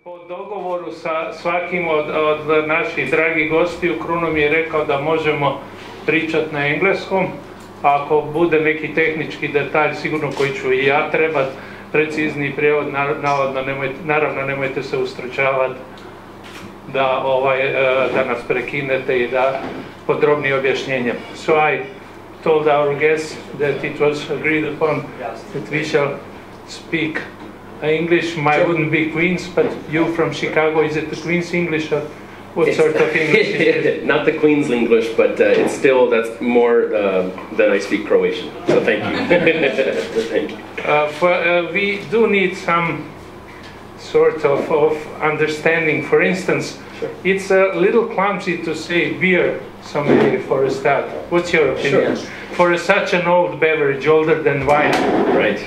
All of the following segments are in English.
Po dogovoru sa svakim od naših dragih gostiju, Kruno mi je rekao da možemo pričati na engleskom. Ako bude neki tehnički detalj, sigurno koji ću i ja trebati, precizni prijevod, naravno nemojte se ustručavati da nas prekinete i da podrobnije objašnjenje. So I told our guests that it was agreed upon that we shall speak English. Mine wouldn't be Queen's, but you from Chicago, is it the Queen's English or what sort of English is it? Not the Queen's English, but it's still, that's more than I speak Croatian, so thank you. Thank you. We do need some sort of understanding. For instance, sure. It's a little clumsy to say beer sommelier for a start. What's your opinion? Sure. For such an old beverage, older than wine. Right.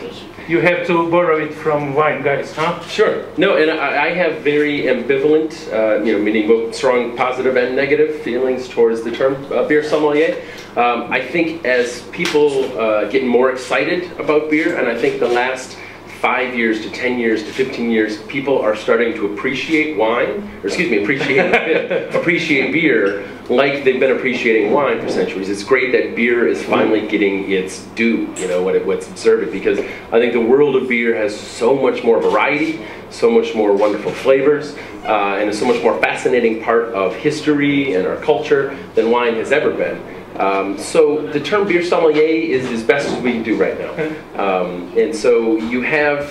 You have to borrow it from wine guys, huh? Sure. No, and I have very ambivalent, meaning both strong positive and negative feelings towards the term beer sommelier. I think as people get more excited about beer, and I think the last 5 years to 10 years to 15 years, people are starting to appreciate wine, or excuse me, appreciate beer like they've been appreciating wine for centuries. It's great that beer is finally getting its due, what's deserved, because I think the world of beer has so much more variety, so much more wonderful flavors, and is so much more fascinating part of history and our culture than wine has ever been. So the term beer sommelier is as best as we can do right now. And so you have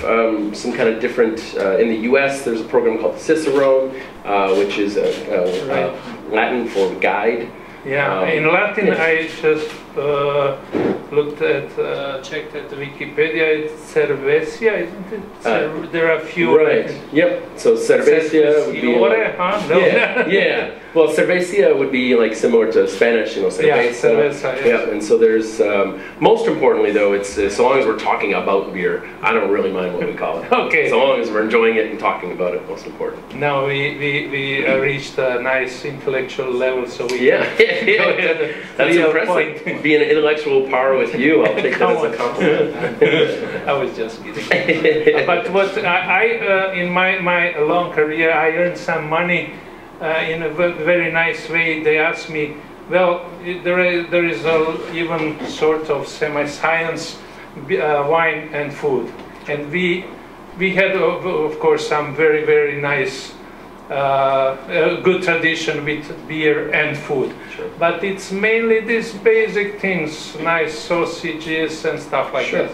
some kind of different, in the US there's a program called Cicerone, which is Latin for guide. Yeah, in Latin I just looked at, checked at Wikipedia, it's cervesia, isn't it? There are a few. Right, yep, so cervesia would be like, huh? No. yeah. Well, cervesia would be like similar to Spanish, cerveza. Yeah, cerveza, yes. Yeah, and so there's, most importantly though, it's so long as we're talking about beer, I don't really mind what we call it. Okay. So long as we're enjoying it and talking about it, most important. Now we reached a nice intellectual level, so we That's impressive. Be an intellectual par with you, I'll take that as a compliment. I was just kidding. But what in my long career, I earned some money in a very nice way. They asked me, well, there is even sort of semi-science wine and food, and we had of course some very nice good tradition with beer and food. Sure. But it's mainly these basic things, nice sausages and stuff like sure. that.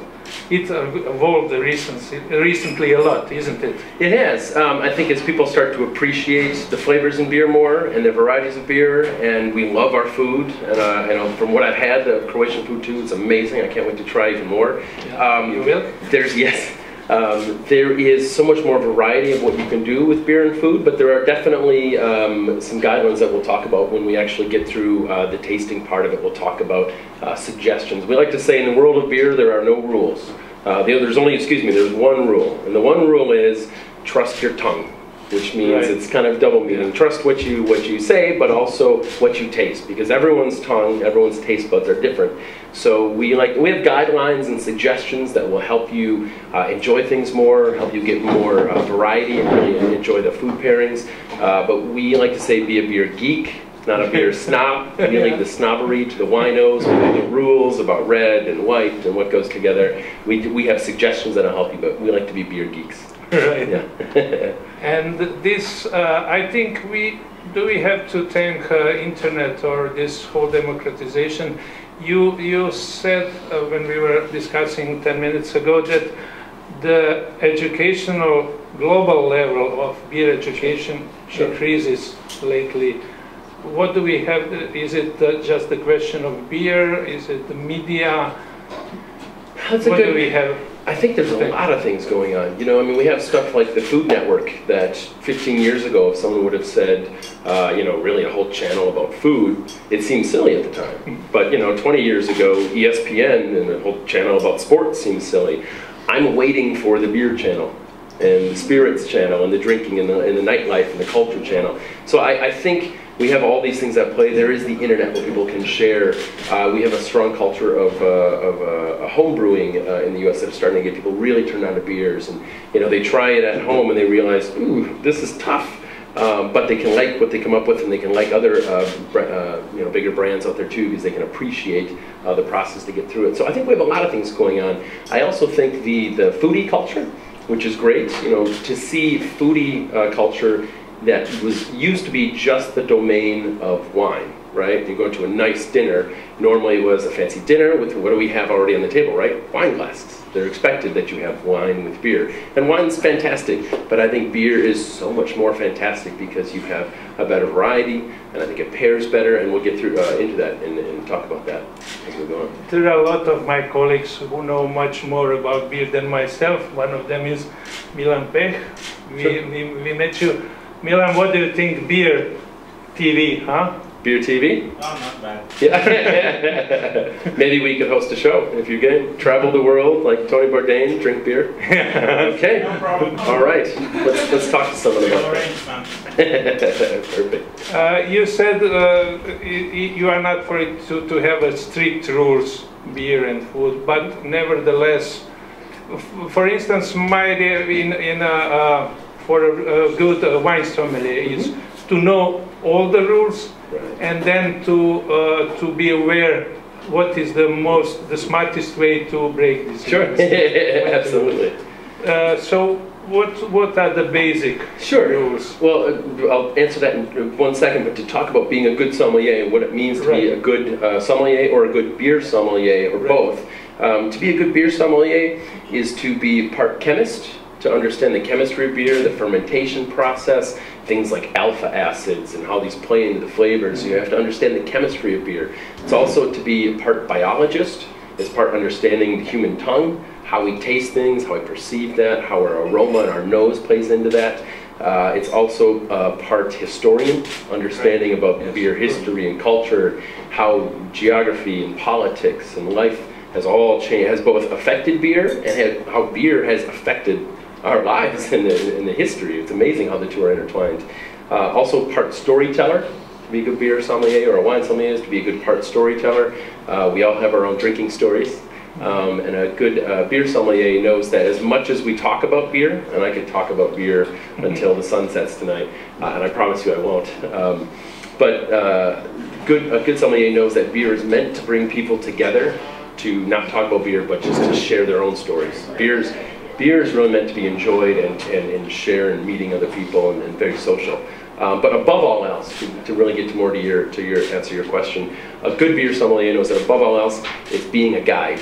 It evolved recently a lot, isn't it? It has. I think as people start to appreciate the flavors in beer more and the varieties of beer, and we love our food, and from what I've had, the Croatian food too, it's amazing. I can't wait to try even more. Yeah. You will? There is so much more variety of what you can do with beer and food, but there are definitely some guidelines that we'll talk about when we actually get through the tasting part of it. We'll talk about suggestions. We like to say in the world of beer there are no rules. There's one rule, and the one rule is trust your tongue, which means right. It's kind of double meaning. Trust what you say, but also what you taste, because everyone's tongue, everyone's taste buds are different. So we have guidelines and suggestions that will help you enjoy things more, help you get more variety and really enjoy the food pairings. But we like to say be a beer geek, not a beer snob. We leave the snobbery to the winos. We have the rules about red and white and what goes together. We have suggestions that'll help you, but we like to be beer geeks. Right. Yeah. And this, I think we have to thank internet or this whole democratization. You said when we were discussing 10 minutes ago that the educational global level of beer education sure. increases lately. What do we have? Is it just the question of beer? Is it the media? What do we have? I think there's a lot of things going on. We have stuff like the Food Network that 15 years ago, if someone would have said, really a whole channel about food, it seemed silly at the time. But, 20 years ago, ESPN and a whole channel about sports seemed silly. I'm waiting for the beer channel and the spirits channel and the drinking and the nightlife and the culture channel. So I think We have all these things at play. There is the internet where people can share. We have a strong culture of home brewing in the U.S. that's starting to get people really turned on to beers. And they try it at home and they realize, ooh, this is tough. But they can like what they come up with, and they can like other bigger brands out there too, because they can appreciate the process to get through it. So I think we have a lot of things going on. I also think the foodie culture, which is great, to see foodie culture that used to be just the domain of wine, right? You go to a nice dinner, normally it was a fancy dinner with, what do we have already on the table, right? Wine glasses. They're expected that you have wine with beer. And wine's fantastic, but I think beer is so much more fantastic because you have a better variety, and I think it pairs better, and we'll get through into that and talk about that as we go on. There are a lot of my colleagues who know much more about beer than myself. One of them is Milan Peh. We met you. Milan, what do you think beer TV, huh? Beer TV? Oh, not bad. Yeah. Maybe we could host a show if you can. Travel the world like Tony Bourdain, drink beer. Okay. No problem. All right. Let's talk to someone about that. Perfect. You said you are not for it to have a strict rules, beer and food, but nevertheless, for instance, my idea for a good wine sommelier is to know all the rules. Right. And then to be aware what is the smartest way to break this. Sure, absolutely. So what are the basic rules? Well, I'll answer that in 1 second, but to talk about being a good sommelier and what it means to be a good sommelier or a good beer sommelier or both. To be a good beer sommelier is to be part chemist, to understand the chemistry of beer, the fermentation process, things like alpha acids and how these play into the flavors. So you have to understand the chemistry of beer. It's also to be a part biologist, it's part understanding the human tongue, how we taste things, how we perceive that, how our aroma and our nose plays into that. It's also part historian, understanding about beer history and culture, how geography and politics and life has all changed, has both affected beer and how beer has affected our lives in the history. It's amazing how the two are intertwined. Also part storyteller. To be a good beer sommelier or a wine sommelier is to be a good part storyteller. We all have our own drinking stories. And a good beer sommelier knows that as much as we talk about beer, and I could talk about beer until the sun sets tonight, and I promise you I won't, but a good sommelier knows that beer is meant to bring people together to not talk about beer, but just to share their own stories. Beer is really meant to be enjoyed and share and meeting other people and very social. But above all else, to really get more to your answer your question, a good beer sommelier knows that above all else, it's being a guide,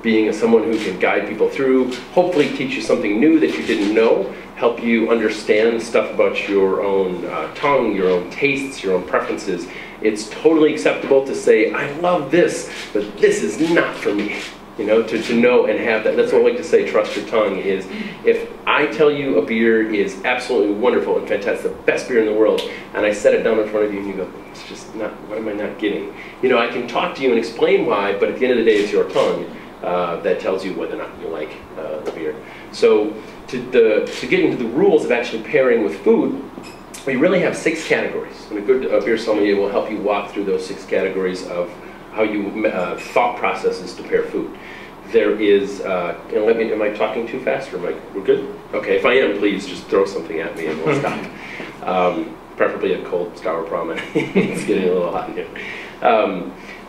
being someone who can guide people through, hopefully teach you something new that you didn't know, help you understand stuff about your own tongue, your own tastes, your own preferences. It's totally acceptable to say, I love this, but this is not for me. You know, to know and have that. That's what I like to say, trust your tongue, is if I tell you a beer is absolutely wonderful and fantastic, the best beer in the world, and I set it down in front of you and you go, it's just not, what am I not getting? You know, I can talk to you and explain why, but at the end of the day, it's your tongue that tells you whether or not you like the beer. So to get into the rules of actually pairing with food, we really have 6 categories. And a good beer sommelier will help you walk through those 6 categories of how you thought processes to pair food. There is, am I talking too fast or we're good? Okay, if I am, please just throw something at me and we'll stop. Preferably a cold Staropramen. It's getting a little hot in here.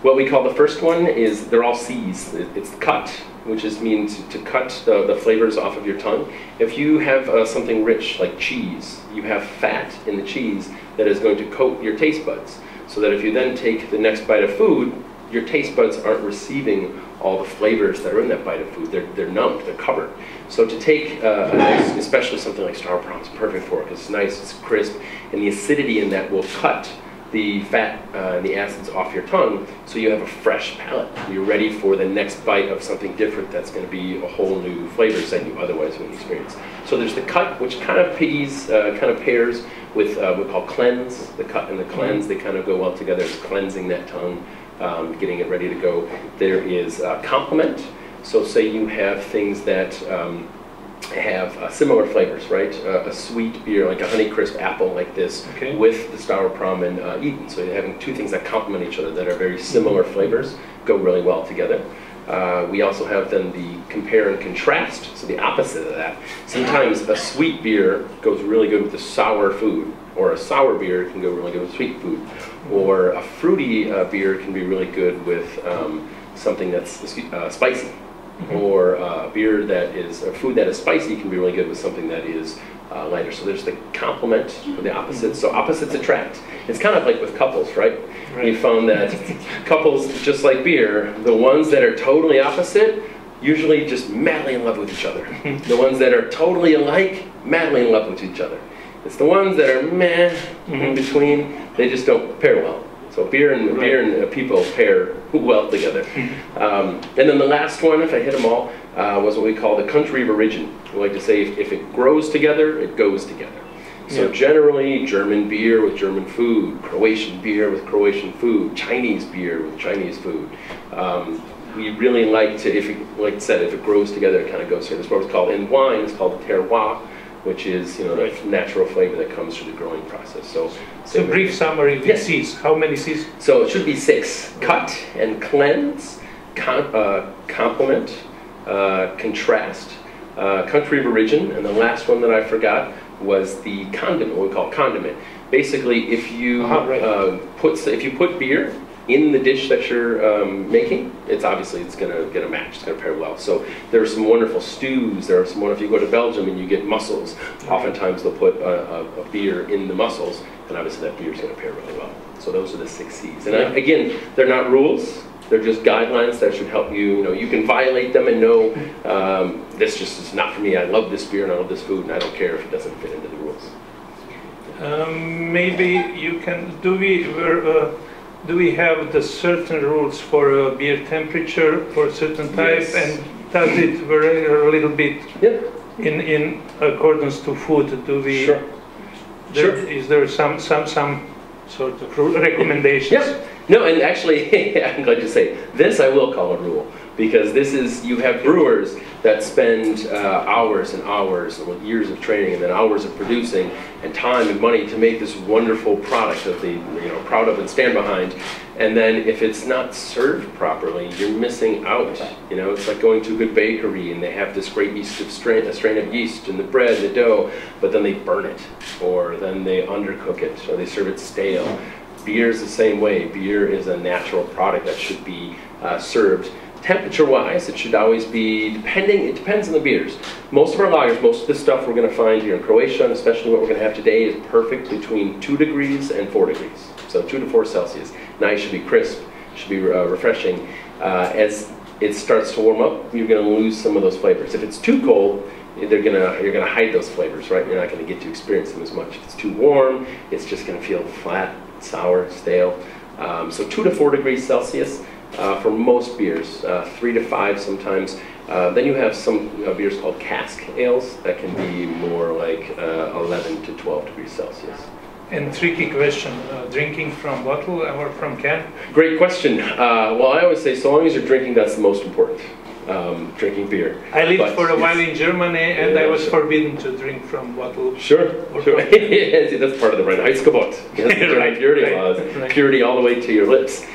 What we call the first one is, they're all C's. It's cut, which means to cut the flavors off of your tongue. If you have something rich like cheese, you have fat in the cheese that is going to coat your taste buds. So that if you then take the next bite of food, your taste buds aren't receiving all the flavors that are in that bite of food. They're numbed, they're covered. So to take a nice, especially something like Staropramen is perfect for it, because it's nice, it's crisp, and the acidity in that will cut the fat and the acids off your tongue, so you have a fresh palate. You're ready for the next bite of something different that's going to be a whole new flavor set you otherwise wouldn't experience. So there's the cut, which kind of pairs with what we call cleanse. The cut and the cleanse, they kind of go well together. It's cleansing that tongue, getting it ready to go. There is complement. So say you have things that have similar flavors, right? A sweet beer, like a Honeycrisp apple like this, with the Staropramen eaten. So you're having two things that complement each other that are very similar flavors, go really well together. We also have then the compare and contrast, so the opposite of that. Sometimes a sweet beer goes really good with a sour food, or a sour beer can go really good with sweet food, or a fruity beer can be really good with something that's spicy. Or a beer that is, a food that is spicy can be really good with something that is lighter. So there's the complement or the opposite. So opposites attract. It's kind of like with couples, right? You found that couples, just like beer, the ones that are totally opposite usually just madly in love with each other. The ones that are totally alike, madly in love with each other. It's the ones that are meh, in between, they just don't pair well. So beer and people pair well together. And then the last one, if I hit them all, was what we call the country of origin. We like to say if it grows together, it goes together. So generally, German beer with German food, Croatian beer with Croatian food, Chinese beer with Chinese food. We really like to, like I said, if it grows together, it kind of goes here. This is what it's called in wine. It's called the terroir, which is the natural flavor that comes through the growing process. So a brief summary with C's. How many C's? So it should be 6. Cut and cleanse, complement, contrast, country of origin, and the last one that I forgot was the condiment, what we call condiment. Basically, if you put beer in the dish that you're making, it's going to get a match. It's going to pair well. So there are some wonderful stews. There are some wonderful. If you go to Belgium and you get mussels, oftentimes they'll put a beer in the mussels, and obviously that beer is going to pair really well. So those are the 6 C's. And again, they're not rules. They're just guidelines that should help you. You can violate them and know this just is not for me. I love this beer and I love this food, and I don't care if it doesn't fit into the rules. Maybe you can. Do we have the certain rules for beer temperature for a certain type, and does it vary a little bit in accordance to food? Do we? Sure. Is there some sort of recommendations? Yeah. No, and actually, I'm glad you say this. I will call a rule, because this is, you have brewers that spend hours and hours with years of training and then hours of producing and time and money to make this wonderful product that they proud of and stand behind. And then if it's not served properly, you're missing out. It's like going to a good bakery and they have this great strain of yeast in the bread, the dough, but then they burn it, or then they undercook it, or they serve it stale. Beer is the same way. Beer is a natural product that should be served. Temperature-wise, it should always be, it depends on the beers. Most of our lagers, most of the stuff we're going to find here in Croatia, and especially what we're going to have today, is perfect between 2 degrees and 4 degrees. So 2 to 4 Celsius. Nice, should be crisp, should be refreshing. As it starts to warm up, you're going to lose some of those flavors. If it's too cold, you're going to hide those flavors, right? You're not going to get to experience them as much. If it's too warm, it's just going to feel flat, sour, stale. So 2 to 4 degrees Celsius for most beers, 3 to 5 sometimes. Then you have some beers called cask ales that can be more like 11 to 12 degrees Celsius. And tricky question, drinking from bottle or from can? Great question. Well, I always say so long as you're drinking, that's the most important. Drinking beer. I lived for a while in Germany, and I was forbidden to drink from bottle. Sure. See, that's part of the Reinheitsgebot. Yes, purity laws. Purity all the way to your lips.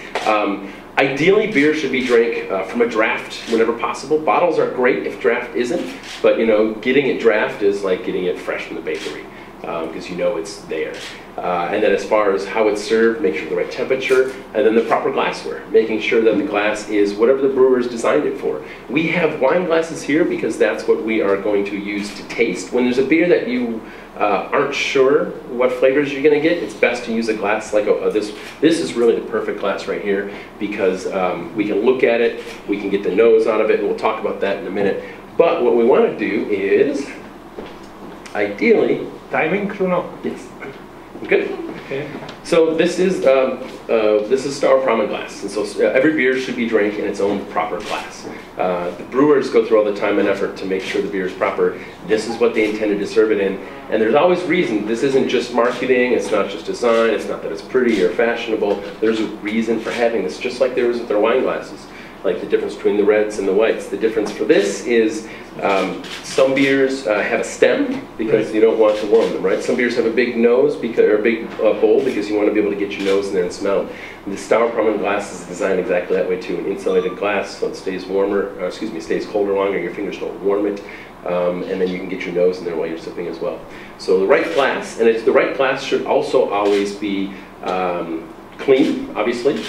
Ideally, beer should be drank from a draft whenever possible. Bottles are great if draft isn't, but getting it draft is like getting it fresh from the bakery, because it's there. And then as far as how it's served, make sure the right temperature, and then the proper glassware, making sure that the glass is whatever the brewer's designed it for. We have wine glasses here because that's what we are going to use to taste. When there's a beer that you aren't sure what flavors you're going to get, it's best to use a glass like this. This is really the perfect glass right here, because we can look at it, we can get the nose out of it, and we'll talk about that in a minute. But what we want to do is, ideally... Timing, Bruno? Yes. Good. Okay. So this is Staropramen glass, and so every beer should be drank in its own proper glass. The brewers go through all the time and effort to make sure the beer is proper. This is what they intended to serve it in, and there's always reason. This isn't just marketing. It's not just design. It's not that it's pretty or fashionable. There's a reason for having this, just like there is with their wine glasses. like the difference between the reds and the whites. The difference for this is some beers have a stem because you don't want to warm them, right? Some beers have a big nose or a big bowl because you want to be able to get your nose in there and smell them. And the Staropramen glass is designed exactly that way too, an insulated glass so it stays stays colder longer, your fingers don't warm it, and then you can get your nose in there while you're sipping as well. So the right glass, and the right glass should also always be clean, obviously,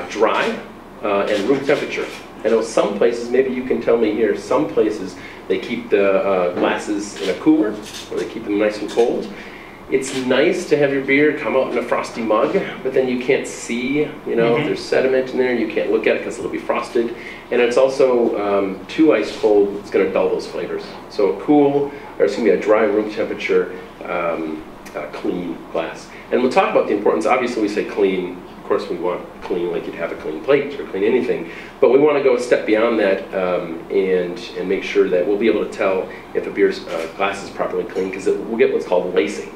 dry, and room temperature. I know some places, maybe you can tell me here, some places they keep the glasses in a cooler, or they keep them nice and cold. It's nice to have your beer come out in a frosty mug, but then you can't see, you know, if there's sediment in there, you can't look at it because it'll be frosted. And it's also too ice cold, it's going to dull those flavors. So a dry room temperature, clean glass. And we'll talk about the importance. Obviously we say clean. Of course we want clean like you'd have a clean plate or clean anything. But we want to go a step beyond that and make sure that we'll be able to tell if a beer's glass is properly clean, because we'll get what's called lacing.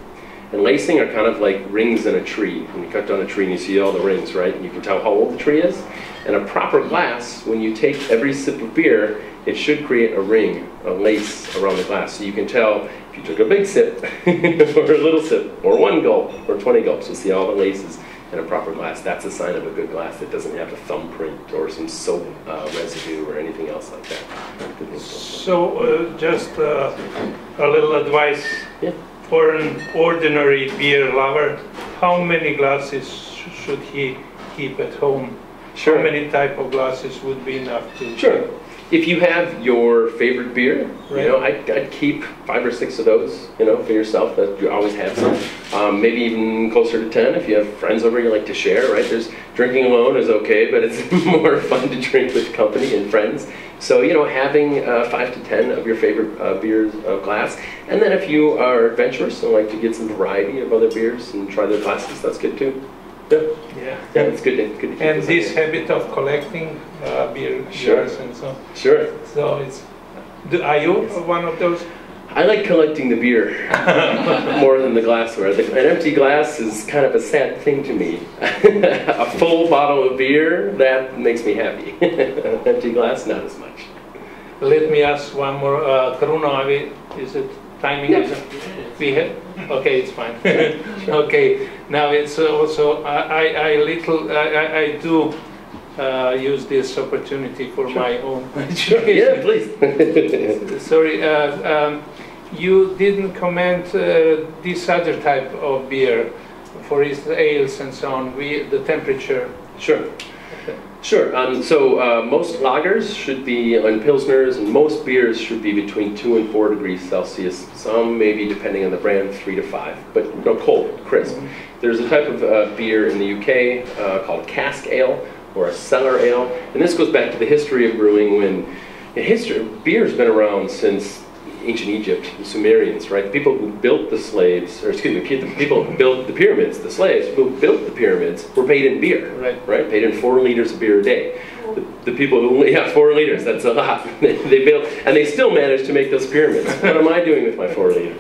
And lacing are kind of like rings in a tree. When you cut down a tree and you see all the rings, right? And you can tell how old the tree is. And a proper glass, when you take every sip of beer, it should create a ring, a lace around the glass. So you can tell if you took a big sip, or a little sip, or 1 gulp, or 20 gulps. You'll see all the laces in a proper glass. That's a sign of a good glass that doesn't have a thumbprint or some soap residue or anything else like that. So just a little advice. Yeah. For an ordinary beer lover, how many glasses should he keep at home? Sure. How many type of glasses would be enough to? Sure. If you have your favorite beer, right, you know, I'd keep 5 or 6 of those, you know, for yourself. That you always have some. Maybe even closer to 10 if you have friends over you like to share, right? Drinking alone is okay, but it's more fun to drink with company and friends. So, you know, having 5 to 10 of your favorite beers of glass. And then if you are adventurous and like to get some variety of other beers and try their glasses, that's good too. Yeah, it's good to keep. And this habit of collecting beer jars and so. Sure. So are you one of those? I like collecting the beer more than the glassware. An empty glass is kind of a sad thing to me. A full bottle of beer, that makes me happy. An empty glass, not as much. Let me ask one more. Kruno, is it timing? Yeah. We have? Okay, it's fine. Okay, now it's also, I do use this opportunity for my own education. Yeah, please. Sorry, you didn't comment this other type of beer, for instance, ales and so on, the temperature. Sure. Sure. So most lagers should be, and pilsners, and most beers should be between 2 and 4 degrees Celsius. Some maybe, depending on the brand, 3 to 5, but no, cold, crisp. There's a type of beer in the UK called cask ale or a cellar ale, and this goes back to the history of brewing. When beer's been around since ancient Egypt, the Sumerians, right? The people who built the slaves, or excuse me, the people who built the pyramids, the slaves who built the pyramids were paid in beer, right? Paid in 4 liters of beer a day. The people who, 4 liters, that's a lot. They built, and they still managed to make those pyramids. What am I doing with my 4 liters?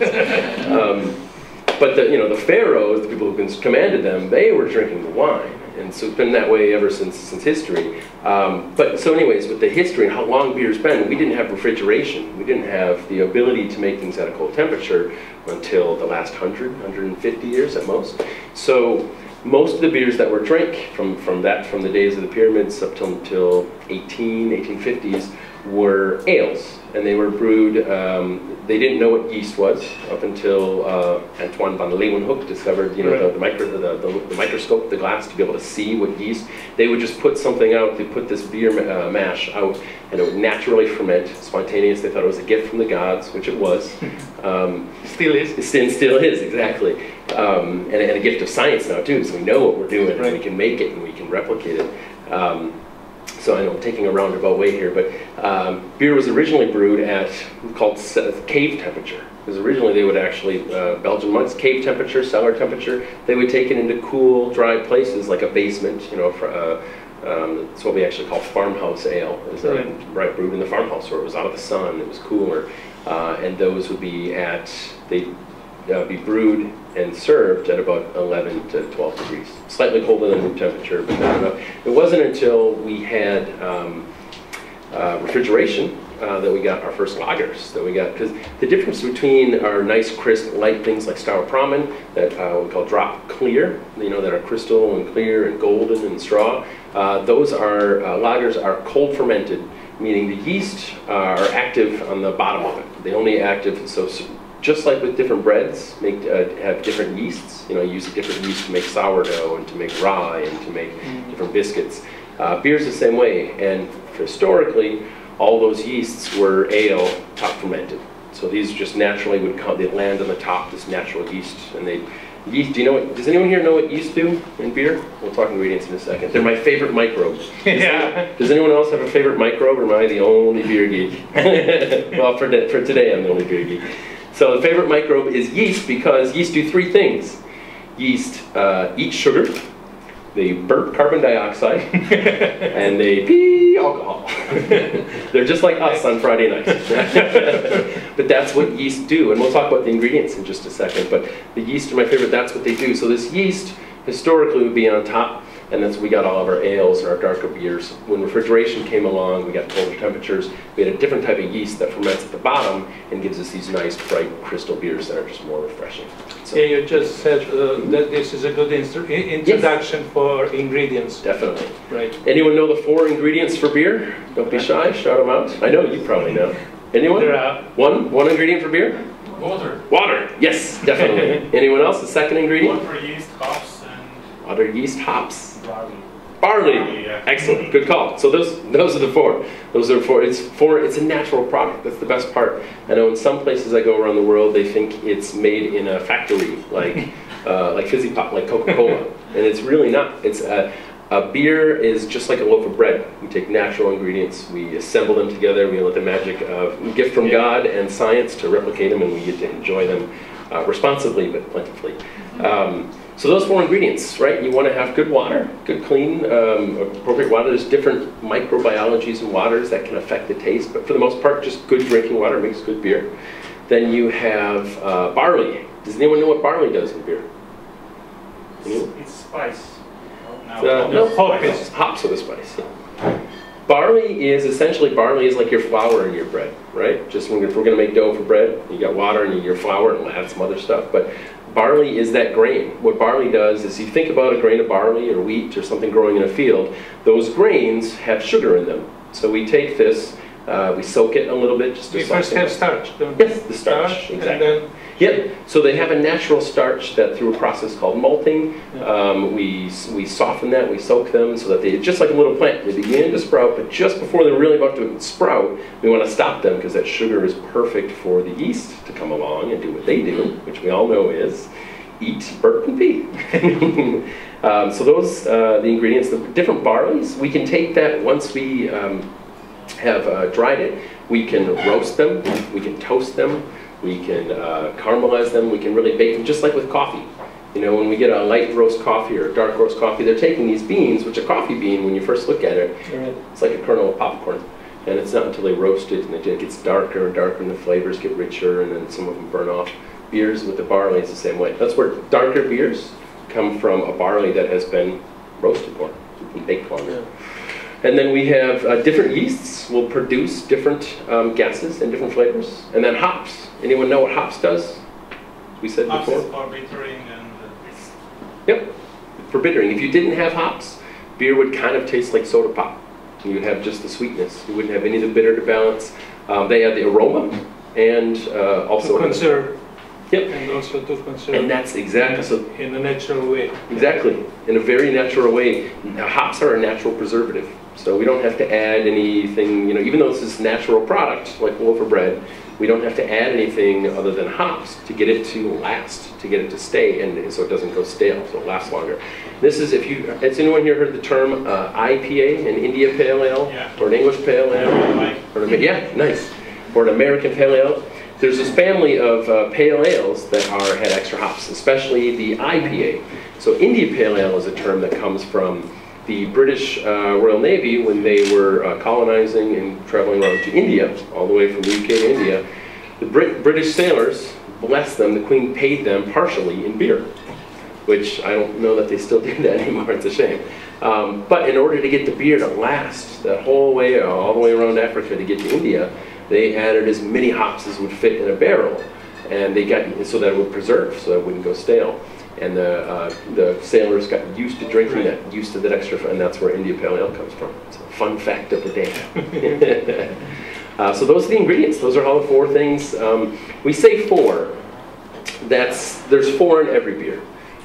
But the pharaohs, the people who commanded them, they were drinking the wine. And so it's been that way ever since history. But so anyways, with the history and how long beer's been, we didn't have refrigeration. We didn't have the ability to make things at a cold temperature until the last 150 years at most. So most of the beers that were drank from the days of the pyramids up until 1850s were ales. And they were brewed, they didn't know what yeast was up until Antoine van Leeuwenhoek discovered, the microscope, the glass, to be able to see what yeast. They would just put something out, they put this beer mash out, and it would naturally ferment, spontaneous. They thought it was a gift from the gods, which it was. Still is. Still is, exactly. And a gift of science now too, so we know what we're doing, and we can make it, and we can replicate it. So I know I'm taking a roundabout way here, but beer was originally brewed at called cave temperature. Because originally they would actually, Belgian monks, cave temperature, cellar temperature, they would take it into cool, dry places like a basement, it's what we actually call farmhouse ale. It was brewed in the farmhouse where it was out of the sun, it was cooler, and those would be they'd be brewed and served at about 11 to 12 degrees. Slightly colder than room temperature, but not enough. It wasn't until we had refrigeration that we got our first lagers that we got, because the difference between our nice crisp light things like Staropramen that we call drop clear, you know, that are crystal and clear and golden and straw, those are lagers are cold fermented, meaning the yeast are active on the bottom of it. They only active, so just like with different breads, have different yeasts. You know, you use a different yeast to make sourdough and to make rye and to make different biscuits. Beer's the same way, and historically, all those yeasts were ale top fermented. So these just naturally would come, they'd land on the top, this natural yeast, and yeast, do you know what, does anyone here know what yeast do in beer? We'll talk ingredients in a second. They're my favorite microbes. Does anyone else have a favorite microbe, or am I the only beer geek? Well, for today, I'm the only beer geek. So the favorite microbe is yeast, because yeast do three things. Yeast eat sugar, they burp carbon dioxide, and they pee alcohol. They're just like us on Friday nights. But that's what yeast do, and we'll talk about the ingredients in just a second, but the yeast are my favorite, that's what they do. So this yeast historically would be on top, and that's we got all of our ales or our darker beers. When refrigeration came along, we got colder temperatures, we had a different type of yeast that ferments at the bottom and gives us these nice bright crystal beers that are just more refreshing. So, yeah, you just said that this is a good introduction for ingredients. Definitely. Right. Anyone know the 4 ingredients for beer? Don't be shy, shout them out. I know you probably know. Anyone? There are. One ingredient for beer? Water. Water, yes, definitely. Anyone else, the second ingredient? Water, yeast, hops, and Water, yeast, hops. barley. Barley. Yeah. Excellent. Good call. So those are the 4. Those are 4. It's a natural product. That's the best part. I know in some places I go around the world, they think it's made in a factory, like fizzy pop, like Coca-Cola, and it's really not. It's a beer is just like a loaf of bread. We take natural ingredients, we assemble them together, we let the magic of gift from God and science to replicate them, and we get to enjoy them responsibly but plentifully. So those 4 ingredients, right? You want to have good water, good clean, appropriate water. There's different microbiologies in waters that can affect the taste, but for the most part, just good drinking water makes good beer. Then you have barley. Does anyone know what barley does in beer? It's spice. No, hops are the spice. Yeah. Barley is essentially, like your flour in your bread, right? Just if we're going to make dough for bread, you got water and your flour, and we'll add some other stuff. But barley is that grain. What barley does is, you think about a grain of barley or wheat or something growing in a field, those grains have sugar in them. So we take this, we soak it a little bit. Just to we first have starch, don't we? Yes, the starch, exactly. And then yep. So they have a natural starch that, through a process called malting, we soften that, we soak them so that they, just like a little plant, they begin to sprout, but just before they're really about to sprout, we want to stop them, because that sugar is perfect for the yeast to come along and do what they do, which we all know is eat, burp, and pee. So those, the ingredients, the different barleys, we can take that once we have dried it, we can roast them, we can toast them, we can caramelize them, we can really bake them, just like with coffee. You know, when we get a light roast coffee or a dark roast coffee, they're taking these beans, which a coffee bean, when you first look at it, it's like a kernel of popcorn. And it's not until they roast it and it gets darker and darker and the flavors get richer, and then some of them burn off. Beers with the barley is the same way. That's where darker beers come from a barley that has been roasted more, baked longer. Yeah. And then we have different yeasts will produce different gases and different flavors. And then hops. Anyone know what hops does? We said hops before. Is for bittering and yep, for bittering. If you didn't have hops, beer would kind of taste like soda pop. You'd have just the sweetness. You wouldn't have any of the bitter to balance. They have the aroma and also to conserve. Yep. And also to conserve. And that's exactly so. In a natural way. Exactly, in a very natural way. Now, hops are a natural preservative, so we don't have to add anything. You know, even though this is a natural product like loaf of bread, we don't have to add anything other than hops to get it to last, to get it to stay, and so it doesn't go stale, so it lasts longer. This is, has anyone here heard the term IPA, an India Pale Ale, or an English Pale Ale? Yeah, nice. Or an American Pale Ale. There's this family of pale ales that had extra hops, especially the IPA. So India Pale Ale is a term that comes from the British Royal Navy when they were colonizing and traveling around to India, all the way from the UK to India. The British sailors, bless them, the Queen paid them partially in beer, which I don't know that they still do that anymore, it's a shame. But in order to get the beer to last the whole way, all the way around Africa to get to India, they added as many hops as would fit in a barrel, and they got so that it would preserve, so that it wouldn't go stale. And the sailors got used to drinking that, used to that extra, and that's where India Pale Ale comes from. It's a fun fact of the day. So those are the ingredients. Those are all the 4 things. We say 4. There's 4 in every beer.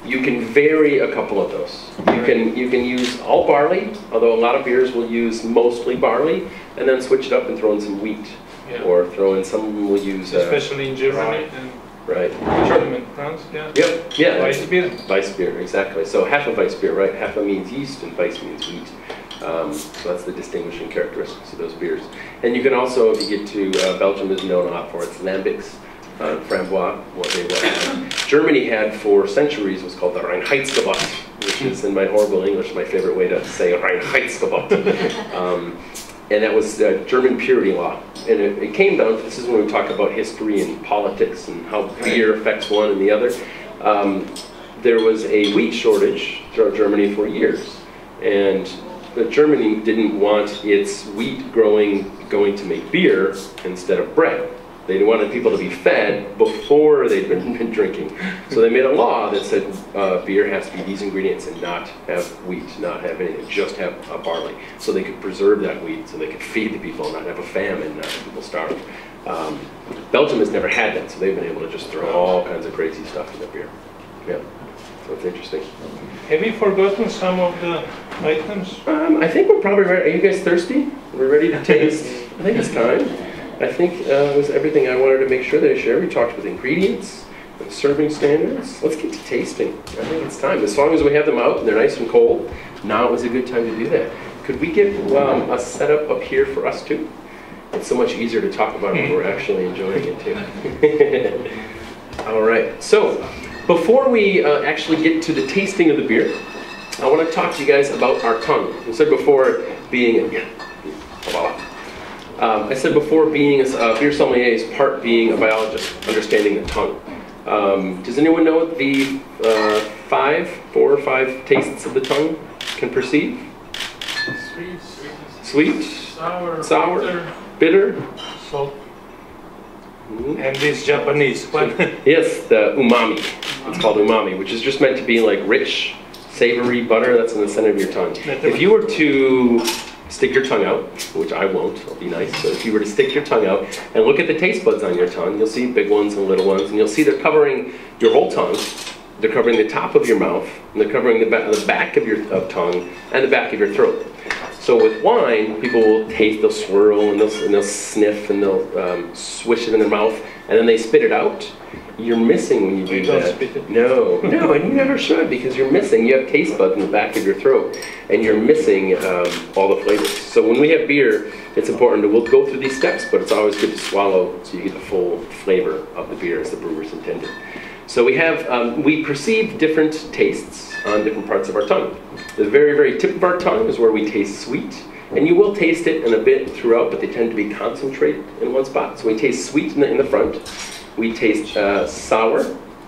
You can vary a couple of those. You can use all barley, although a lot of beers will use mostly barley, and then switch it up and throw in some wheat, or throw in some will use especially in Germany and German, France, Yep, yeah. Weissbier. Weissbier, exactly. So half a Weissbier, right? Half a means yeast, and Weiss means wheat. So that's the distinguishing characteristics of those beers. And you can also, if you get to Belgium, is known a lot for its lambics. Frambois, what they were. Germany had for centuries was called the Reinheitsgebot, which is in my horrible English my favorite way to say Reinheitsgebot. And that was German purity law. And it came down to, this is when we talk about history and politics and how beer affects one and the other. There was a wheat shortage throughout Germany for years. And Germany didn't want its wheat going to make beer instead of bread. They wanted people to be fed before they'd been drinking. So they made a law that said beer has to be these ingredients and not have wheat, not have anything, just have barley. So they could preserve that wheat, so they could feed the people and not have a famine, not have people starve. Belgium has never had that, so they've been able to just throw all kinds of crazy stuff in their beer. Yeah, so it's interesting. Have you forgotten some of the items? I think we're probably ready. Are you guys thirsty? We're ready to taste? I think it's time. I think it was everything I wanted to make sure that I share. We talked about ingredients and serving standards. Let's get to tasting. I think it's time. As long as we have them out and they're nice and cold, now is a good time to do that. Could we get a setup up here for us too? It's so much easier to talk about it when we're actually enjoying it too. All right. So before we actually get to the tasting of the beer, I want to talk to you guys about our tongue. I said before being I said before being a beer sommelier is part being a biologist, understanding the tongue. Does anyone know what the 4 or 5 tastes of the tongue can perceive? Sweet, sour, bitter, salt. And this Japanese one. Yes, the umami. It's called umami, which is just meant to be like rich, savory butter that's in the center of your tongue. If you were to stick your tongue out, which I won't, I'll be nice, but if you were to stick your tongue out and look at the taste buds on your tongue, you'll see big ones and little ones, and you'll see they're covering your whole tongue, they're covering the top of your mouth, and they're covering the back of your tongue and the back of your throat. So with wine, people will taste, they'll swirl, and they'll sniff, and they'll swish it in their mouth, and then they spit it out. You're missing when you do that. No, and you never should, because you're missing. You have taste buds in the back of your throat, and you're missing all the flavors. So when we have beer, it's important we'll go through these steps, but it's always good to swallow so you get the full flavor of the beer as the brewer's intended. So we perceive different tastes on different parts of our tongue. The very, very tip of our tongue is where we taste sweet, and you will taste it in a bit throughout, but they tend to be concentrated in one spot. So we taste sweet in the front. We taste sour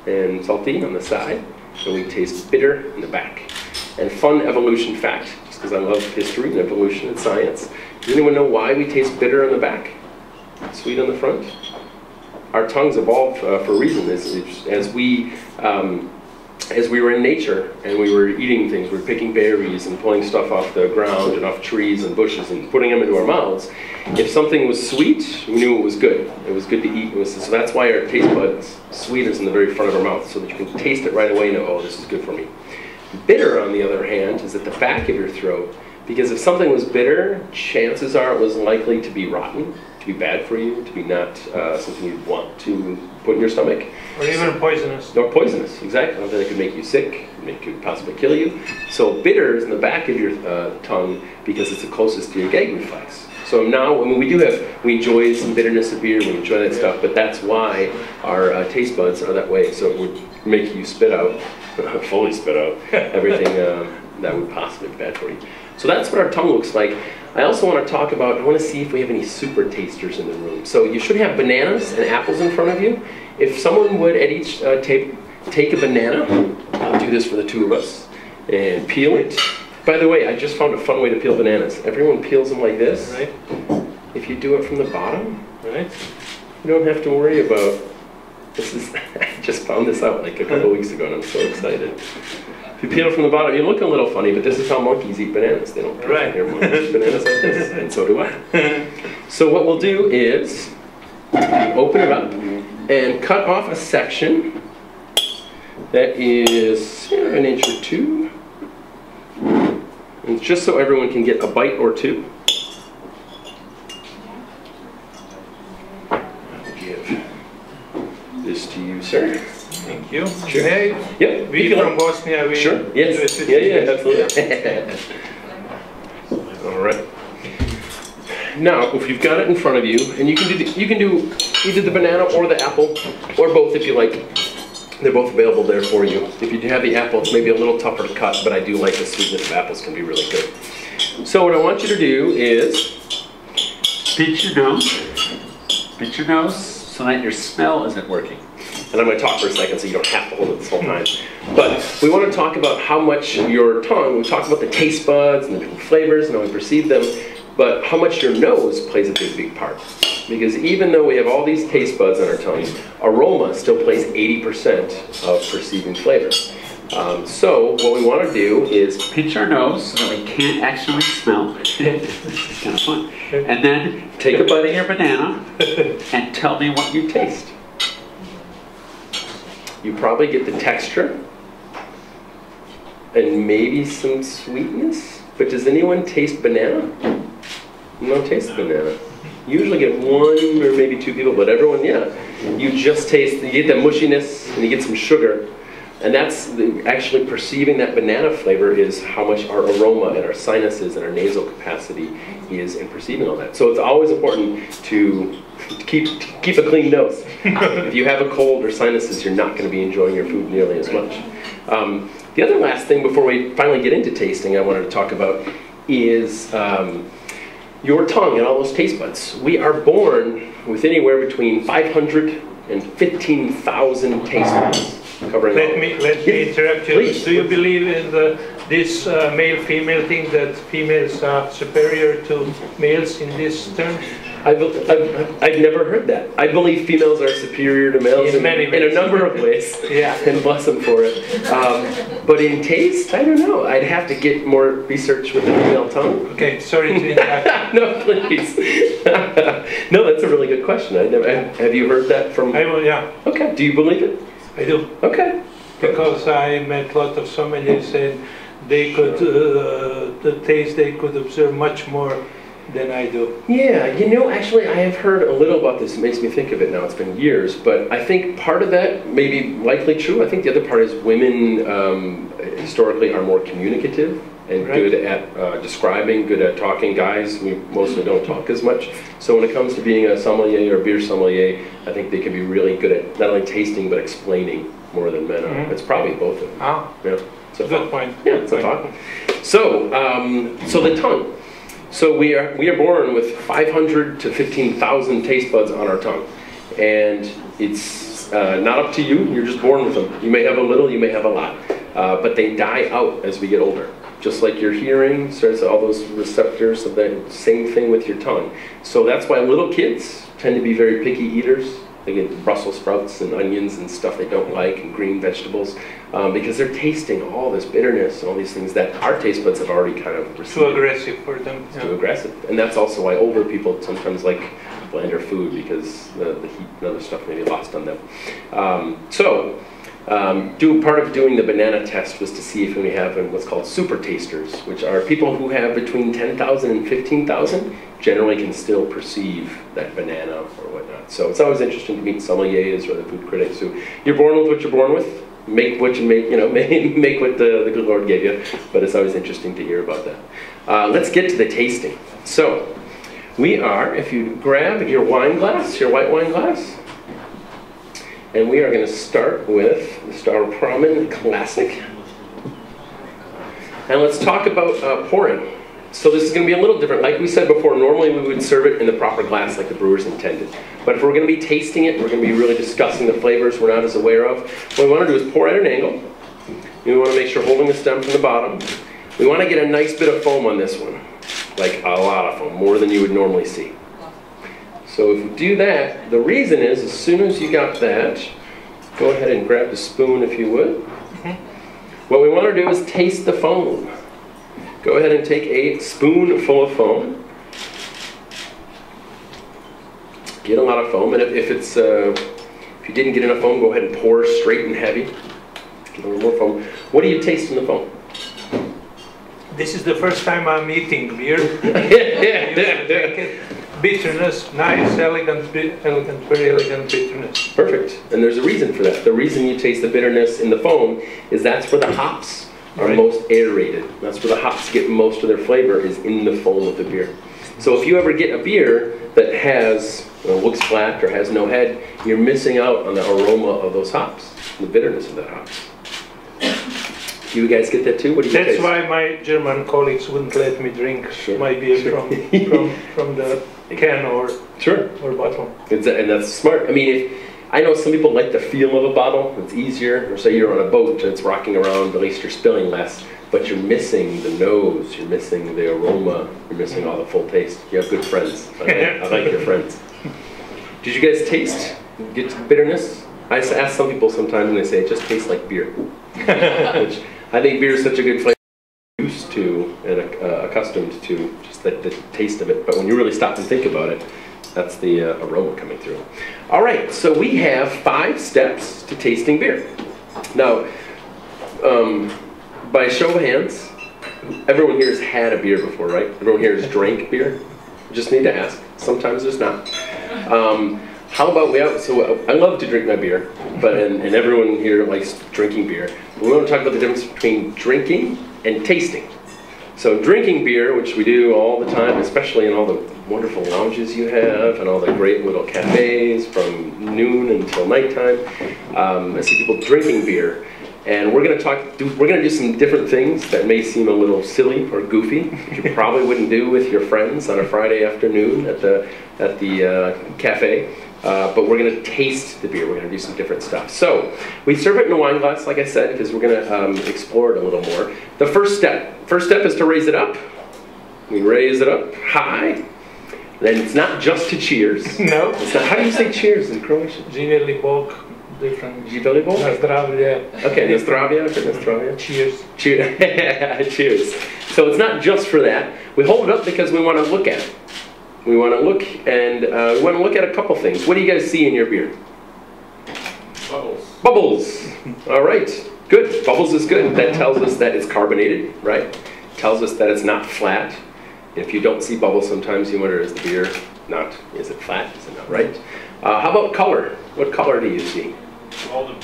and salty on the side, and we taste bitter in the back. And fun evolution fact, just because I love history and evolution and science, does anyone know why we taste bitter on the back, sweet on the front? Our tongues evolved for a reason. As we were in nature and we were eating things, we were picking berries and pulling stuff off the ground and off trees and bushes and putting them into our mouths. If something was sweet, we knew it was good. It was good to eat. So that's why our taste buds, sweet is in the very front of our mouth, so that you can taste it right away and know, oh, this is good for me. Bitter, on the other hand, is at the back of your throat, because if something was bitter, chances are it was likely to be rotten, to be bad for you, to be not something you'd want to put in your stomach. Or even poisonous. Or poisonous, exactly. That it could make you sick, could possibly kill you. So bitter is in the back of your tongue because it's the closest to your gag reflex. So now, I mean, we enjoy some bitterness of beer, we enjoy that stuff, but that's why our taste buds are that way. So it would make you spit out, fully spit out, everything that would possibly be bad for you. So that's what our tongue looks like. I also want to talk about, I want to see if we have any super tasters in the room. So you should have bananas and apples in front of you. If someone would at each take a banana, I'll do this for the two of us, and peel it By the way, I just found a fun way to peel bananas. Everyone peels them like this. Right. If you do it from the bottom, Right. you don't have to worry about, this is, I just found this out like a couple weeks ago and I'm so excited. If you peel it from the bottom, you look a little funny, but this is how monkeys eat bananas. They don't peel their monkeys bananas like this, and so do I. So what we'll do is, open it up and cut off a section that is an inch or two. And just so everyone can get a bite or two. I'll give this to you, sir. Thank you. Sure. Hey, Yep. we from Bosnia. We Sure. Yes. Yeah, absolutely. All right. Now, if you've got it in front of you, and you can do either the banana or the apple, or both if you like. They're both available there for you. If you have the apple, it's maybe a little tougher to cut, but I do like the sweetness of apples, can be really good. So what I want you to do is pinch your nose. Pinch your nose so that your smell isn't working. and I'm going to talk for a second so you don't have to hold it this whole time. But we want to talk about how much your tongue, we talk about the taste buds and the different flavors and how we perceive them, but how much your nose plays a big part. Because even though we have all these taste buds on our tongue, aroma still plays 80% of perceiving flavor. So what we want to do is pinch our nose so that we can't actually smell. This is kind of fun. And then take a bite of your banana and tell me what you taste. you probably get the texture and maybe some sweetness. But does anyone taste banana? You don't taste banana. You usually get one or maybe two people, but everyone, yeah. You just taste, you get that mushiness and you get some sugar. And that's actually perceiving that banana flavor is how much our aroma and our sinuses and our nasal capacity is in perceiving all that. So it's always important to keep a clean nose. If you have a cold or sinuses, you're not going to be enjoying your food nearly as much. The other last thing before we finally get into tasting I wanted to talk about is your tongue and all those taste buds. We are born with anywhere between 500 and 15,000 taste buds. Let me interrupt you. Please. Do you believe in this male-female thing, that females are superior to males in this term? I've never heard that. I believe females are superior to males in a number of ways. Yeah. And bless them for it. But in taste, I don't know. I'd have to get more research with the female tongue. Okay, sorry to interrupt. No, please. No, that's a really good question. Have you heard that from? Yeah. Okay. Do you believe it? I do. Okay. Because I met a lot of sommeliers and they could, the taste they could observe much more than I do. Yeah, you know, actually I have heard a little about this. It makes me think of it now. It's been years. But I think part of that may be likely true. I think the other part is women historically are more communicative and good at describing, good at talking. Guys, we mostly don't talk as much. So when it comes to being a sommelier or beer sommelier, I think they can be really good at not only tasting but explaining more than men are. It's probably both of them. Ah, yeah, it's a good point. Yeah, it's a thought. So, so the tongue. So we are born with 500 to 15,000 taste buds on our tongue, and it's not up to you. You're just born with them. You may have a little, you may have a lot, but they die out as we get older. Just like your hearing, starts all those receptors of the same thing with your tongue. So that's why little kids tend to be very picky eaters. They get Brussels sprouts and onions and stuff they don't like, and green vegetables, because they're tasting all this bitterness and all these things that our taste buds have already kind of received. Too aggressive for them. It's too aggressive. And that's also why older people sometimes like blender food, because the heat and other stuff may be lost on them. Part of doing the banana test was to see if we have what's called super tasters, which are people who have between 10,000 and 15,000, generally can still perceive that banana or whatnot. So it's always interesting to meet sommeliers or the food critics who, you're born with what you're born with, make what you make, make what the good Lord gave you, but it's always interesting to hear about that. Let's get to the tasting. So we are, if you grab your wine glass, your white wine glass, and we are going to start with the Staropramen Classic. And let's talk about pouring. So this is going to be a little different. Like we said before, normally we would serve it in the proper glass like the brewers intended. But if we're going to be tasting it, we're going to be really discussing the flavors we're not as aware of. What we want to do is pour at an angle. We want to make sure holding the stem from the bottom. We want to get a nice bit of foam on this one. Like a lot of foam, more than you would normally see. So if you do that, the reason is, as soon as you got that, go ahead and grab the spoon if you would. What we want to do is taste the foam. Go ahead and take a spoonful of foam. Get a lot of foam, and if you didn't get enough foam, go ahead and pour straight and heavy. Get a little more foam. What do you taste in the foam? This is the first time I'm eating beer. Bitterness, nice, elegant, very elegant bitterness. Perfect. And there's a reason for that. The reason you taste the bitterness in the foam is that's where the hops are most aerated. That's where the hops get most of their flavor, is in the foam of the beer. So if you ever get a beer that has, looks flat or has no head, you're missing out on the aroma of those hops, the bitterness of that hops. You guys get that too? What do you That's taste? why my German colleagues wouldn't let me drink my beer from the can or bottle. And that's smart. I mean, I know some people like the feel of a bottle. It's easier. Or say you're on a boat and it's rocking around, but at least you're spilling less. But you're missing the nose. You're missing the aroma. You're missing all the full taste. You have good friends. I like your friends. Did you guys get bitterness? I ask some people sometimes and they say it just tastes like beer. Which I think beer is such a good flavor. Used to and accustomed to just the taste of it, but when you really stop and think about it, that's the aroma coming through. All right, so we have 5 steps to tasting beer. Now, by show of hands, everyone here has had a beer before, right? Everyone here has drank beer. Just need to ask. Sometimes there's not. How about so I love to drink my beer, and everyone here likes drinking beer. But we want to talk about the difference between drinking and tasting. So drinking beer, which we do all the time, especially in all the wonderful lounges you have and all the great little cafes from noon until nighttime. I see people drinking beer, and we're going to do some different things that may seem a little silly or goofy, which you probably wouldn't do with your friends on a Friday afternoon at the cafe. But we're going to taste the beer. We're going to do some different stuff. So we serve it in a wine glass, like I said, because we're going to explore it a little more. The first step is to raise it up. We raise it up high. Then it's not just to cheers. No. It's not. How do you say cheers in Croatian? Živjeli Bog, different. Živjeli Bog? Na zdravlje. Okay, na zdravje. Cheers. Cheers. So it's not just for that. We hold it up because we want to look at it. We want to look, and we want to look at a couple things. What do you guys see in your beer? Bubbles. Bubbles. All right. Good. Bubbles is good. That tells us that it's carbonated, right? Tells us that it's not flat. If you don't see bubbles, sometimes you wonder, is the beer not? Is it flat? Is it not right? How about color? What color do you see? Golden.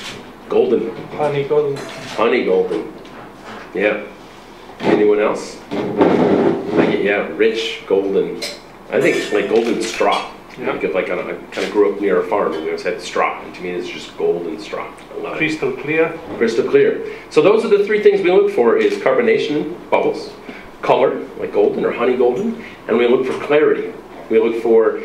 Golden. Honey golden. Honey golden. Yeah. Anyone else? Yeah, rich golden. I think like golden straw. Yeah. I kind of grew up near a farm and we always had straw, and to me it's just golden straw. I love it. Crystal clear. Crystal clear. So those are the 3 things we look for: is carbonation, bubbles, color, like golden or honey golden, and we look for clarity. We look for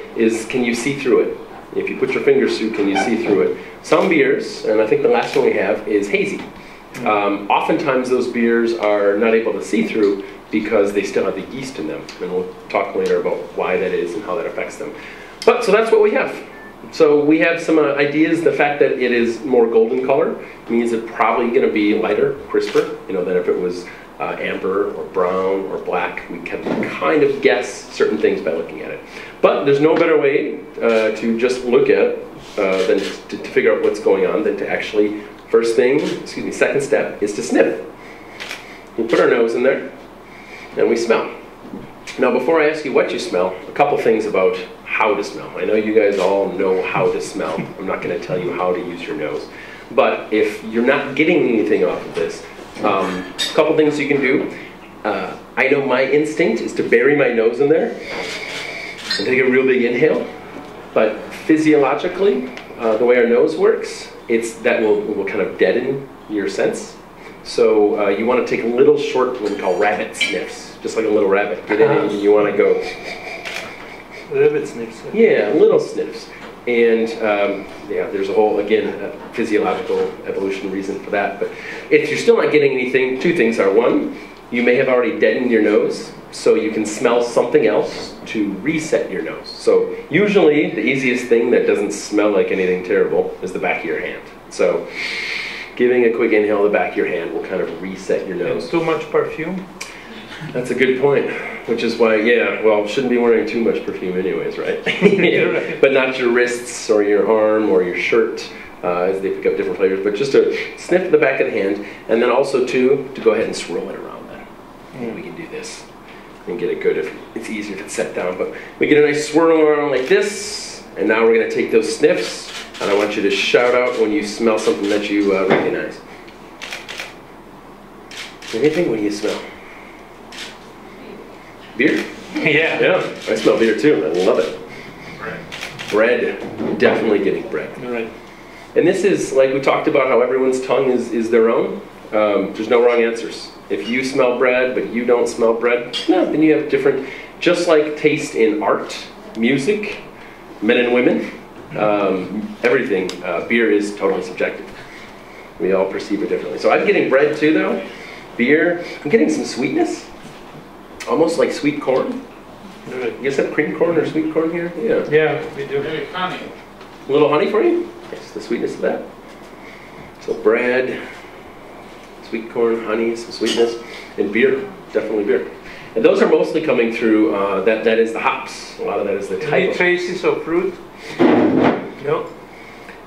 can you see through it? If you put your fingers through, can you see through it? Some beers, and I think the last one we have is hazy. Oftentimes those beers are not able to see through because they still have the yeast in them, and we'll talk later about why that is and how that affects them. But so that's what we have. So we have some ideas. The fact that it is more golden color means it's probably going to be lighter, crisper, than if it was amber or brown or black. We can kind of guess certain things by looking at it. But there's no better way to just look at than to figure out what's going on than to actually, second step is to sniff. We put our nose in there and we smell. Now before I ask you what you smell, a couple things about how to smell. I know you guys all know how to smell. I'm not going to tell you how to use your nose. But if you're not getting anything off of this, a couple things you can do. I know my instinct is to bury my nose in there and take a real big inhale. But physiologically, the way our nose works, that will kind of deaden your sense. So you want to take a little short, what we call rabbit sniffs, just like a little rabbit. Get in and you want to go. Rabbit sniffs. Yeah, little sniffs. And yeah, there's a whole, again, physiological evolution reason for that. But if you're still not getting anything, 2 things are: 1, you may have already deadened your nose, so you can smell something else to reset your nose. So usually the easiest thing that doesn't smell like anything terrible is the back of your hand. So giving a quick inhale to the back of your hand will kind of reset your nose. And too much perfume? That's a good point, which is why, yeah, well, shouldn't be wearing too much perfume anyways, right? Right. But not your wrists or your arm or your shirt, as they pick up different flavors, but just a sniff to the back of the hand, and then also to go ahead and swirl it around then. We can do this and get it good if it's easier if it's set down, but we get a nice swirl around like this, and now we're going to take those sniffs, and I want you to shout out when you smell something that you recognize. Anything? What do you smell? Beer? Yeah. Yeah, I smell beer too. I love it. Bread. Definitely getting bread. Right. And this is, like we talked about, how everyone's tongue is their own. There's no wrong answers. If you smell bread, but you don't smell bread, no, then you have different, just like taste in art, music, men and women, everything. Beer is totally subjective. We all perceive it differently. So I'm getting bread too, though. Beer. I'm getting some sweetness. Almost like sweet corn. Right. You guys have cream corn or sweet corn here? Yeah. Yeah, we do. Maybe honey. A little honey for you? Yes, the sweetness of that. So bread, sweet corn, honey, some sweetness, and beer. Definitely beer. And those are mostly coming through, that is the hops. A lot of that is the type Any of... traces of fruit? No?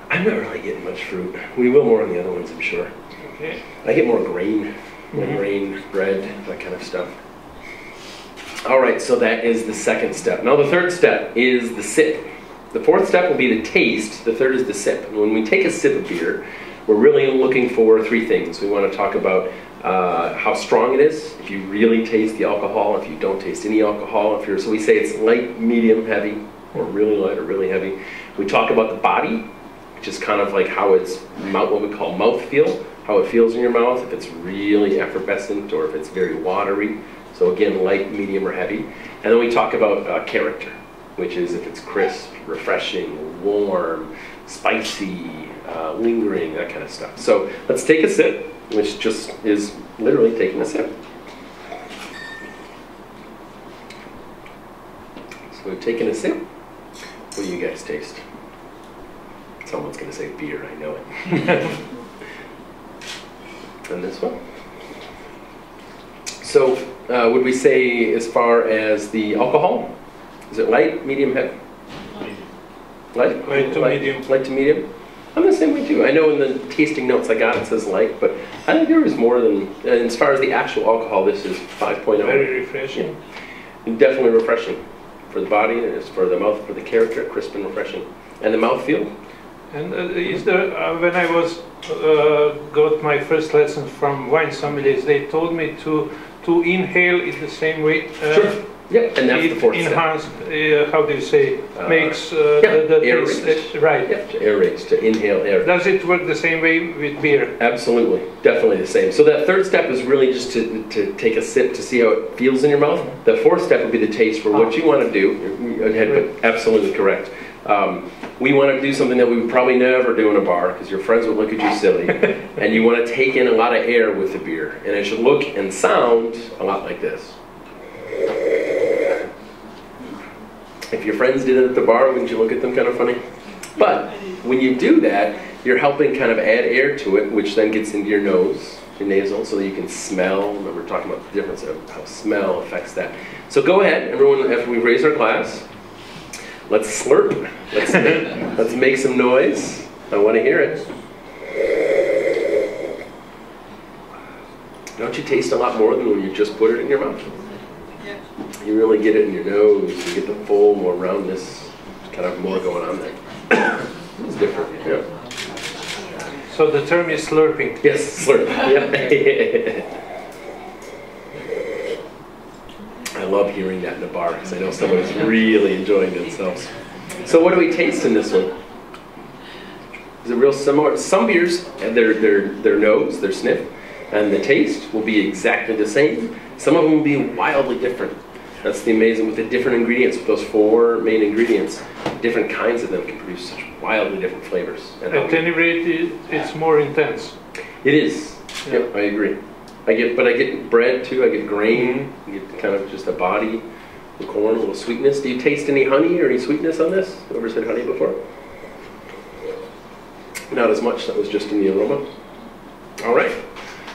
I'm not really getting much fruit. We will more on the other ones, I'm sure. Okay. I get more grain. More grain, bread, that kind of stuff. All right, so that is the second step. Now the third step is the sip. The fourth step will be the taste. The third is the sip. And when we take a sip of beer, we're really looking for three things. We want to talk about how strong it is, if you really taste the alcohol, if you don't taste any alcohol. So we say it's light, medium, heavy, or really light or really heavy. We talk about the body, which is kind of like how it's, what we call mouth feel, how it feels in your mouth, if it's really effervescent or if it's very watery. So again, light, medium, or heavy. And then we talk about character, which is if it's crisp, refreshing, warm, spicy, lingering, that kind of stuff. So let's take a sip, which just is literally taking a sip. So we've taken a sip. What do you guys taste? Someone's going to say beer, I know it. And this one. So would we say as far as the alcohol, is it light, medium, heavy? Light? Light to medium. Light to medium? I'm the same way too. I know in the tasting notes I got it says light, but I think there is more than, as far as the actual alcohol, this is 5.0. Very refreshing. Yeah. And definitely refreshing for the body, and it's for the mouth, for the character, crisp and refreshing. And the mouthfeel? And is there, when I was got my first lesson from wine sommeliers, they told me to inhale it the same way. Sure. Yep. And that's the fourth step. Enhance, how do you say, makes yeah, the air taste, right. Yeah, to aerate, to inhale air. Does it work the same way with beer? Absolutely, definitely the same. So that third step is really just to take a sip to see how it feels in your mouth. The fourth step would be the taste for what you want to do. Your head, but absolutely correct. We want to do something that we would probably never do in a bar because your friends would look at you silly. And you want to take in a lot of air with the beer. And it should look and sound a lot like this. If your friends did it at the bar, wouldn't you look at them kind of funny? But when you do that, you're helping kind of add air to it, which then gets into your nose, your nasal, so that you can smell. Remember, we're talking about the difference of how smell affects that. So go ahead, everyone, after we raise our glass, let's slurp. Let's make some noise. I want to hear it. Don't you taste a lot more than when you just put it in your mouth? You really get it in your nose, you get the full, more roundness, kind of more going on there. It's different, yeah. So the term is slurping. Yes, slurp, yeah. I love hearing that in a bar, because I know someone is really enjoying themselves. So what do we taste in this one? Is it real similar? Some beers, their nose, their sniff, and the taste will be exactly the same. Some of them will be wildly different. That's the amazing with the different ingredients, with those four main ingredients, different kinds of them can produce such wildly different flavors. At any rate, it's more intense. It is. Yeah. Yep, I agree. I get bread too. I get grain. I get kind of just a body, the corn, a little sweetness. Do you taste any honey or any sweetness on this? Ever said honey before? Not as much. That was just in the aroma. All right.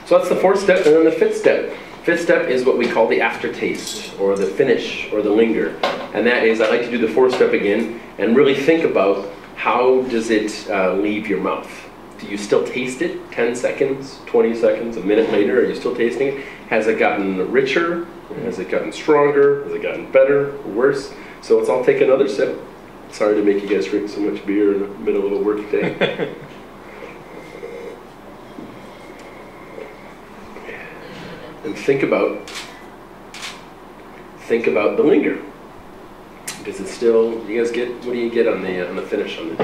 So that's the fourth step, and then the fifth step. Fifth step is what we call the aftertaste, or the finish, or the linger. And that is, I like to do the fourth step again, and really think about how does it leave your mouth. Do you still taste it 10 seconds, 20 seconds, a minute later? Are you still tasting it? Has it gotten richer? Has it gotten stronger? Has it gotten better or worse? So let's all take another sip. Sorry to make you guys drink so much beer in the middle of a work day. And think about the linger. Does it still? You guys get? What do you get on the finish on this?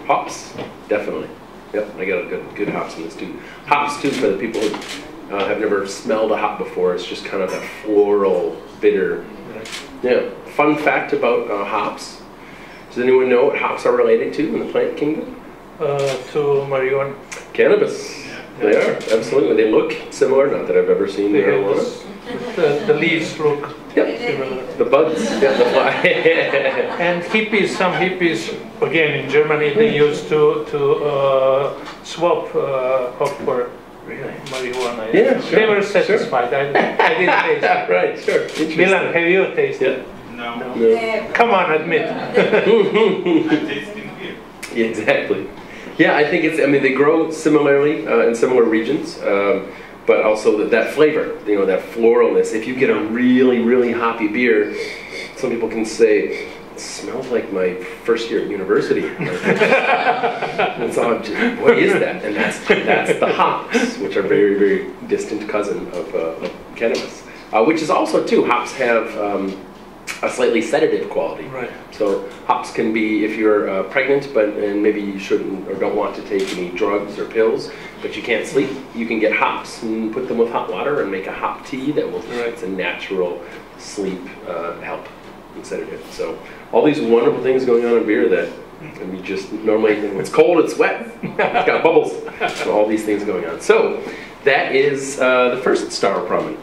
Hops, definitely. Yep, I got a good hops in this too. Hops too, for the people who have never smelled a hop before. It's just kind of that floral, bitter. Yeah. Fun fact about hops. Does anyone know what hops are related to in the plant kingdom? To marijuana. Cannabis. They are, absolutely. They look similar, not that I've ever seen marijuana. The leaves look similar. The buds, yeah, the fly. And hippies, some hippies, again in Germany, they used to swap hop for marijuana. Yeah, sure. They were satisfied. Sure. I didn't taste it. Right, sure. Milan, have you tasted? No. No. Come on, admit. I'm tasting here. Yeah, exactly. Yeah, I think they grow similarly in similar regions, but also that flavor, that floralness. If you get a really, really hoppy beer, some people can say, it smells like my first year at university. And so what is that? And that's the hops, which are very, very distant cousin of cannabis. Which is also, too, hops have a slightly sedative quality. Right. So hops can be, if you're pregnant, and maybe you shouldn't or don't want to take any drugs or pills, but you can't sleep, you can get hops and put them with hot water and make a hop tea that will, it's a natural sleep help and sedative. So all these wonderful things going on in beer that we just normally, when it's cold, it's wet, it's got bubbles, so all these things going on. So that is the first Staropramen.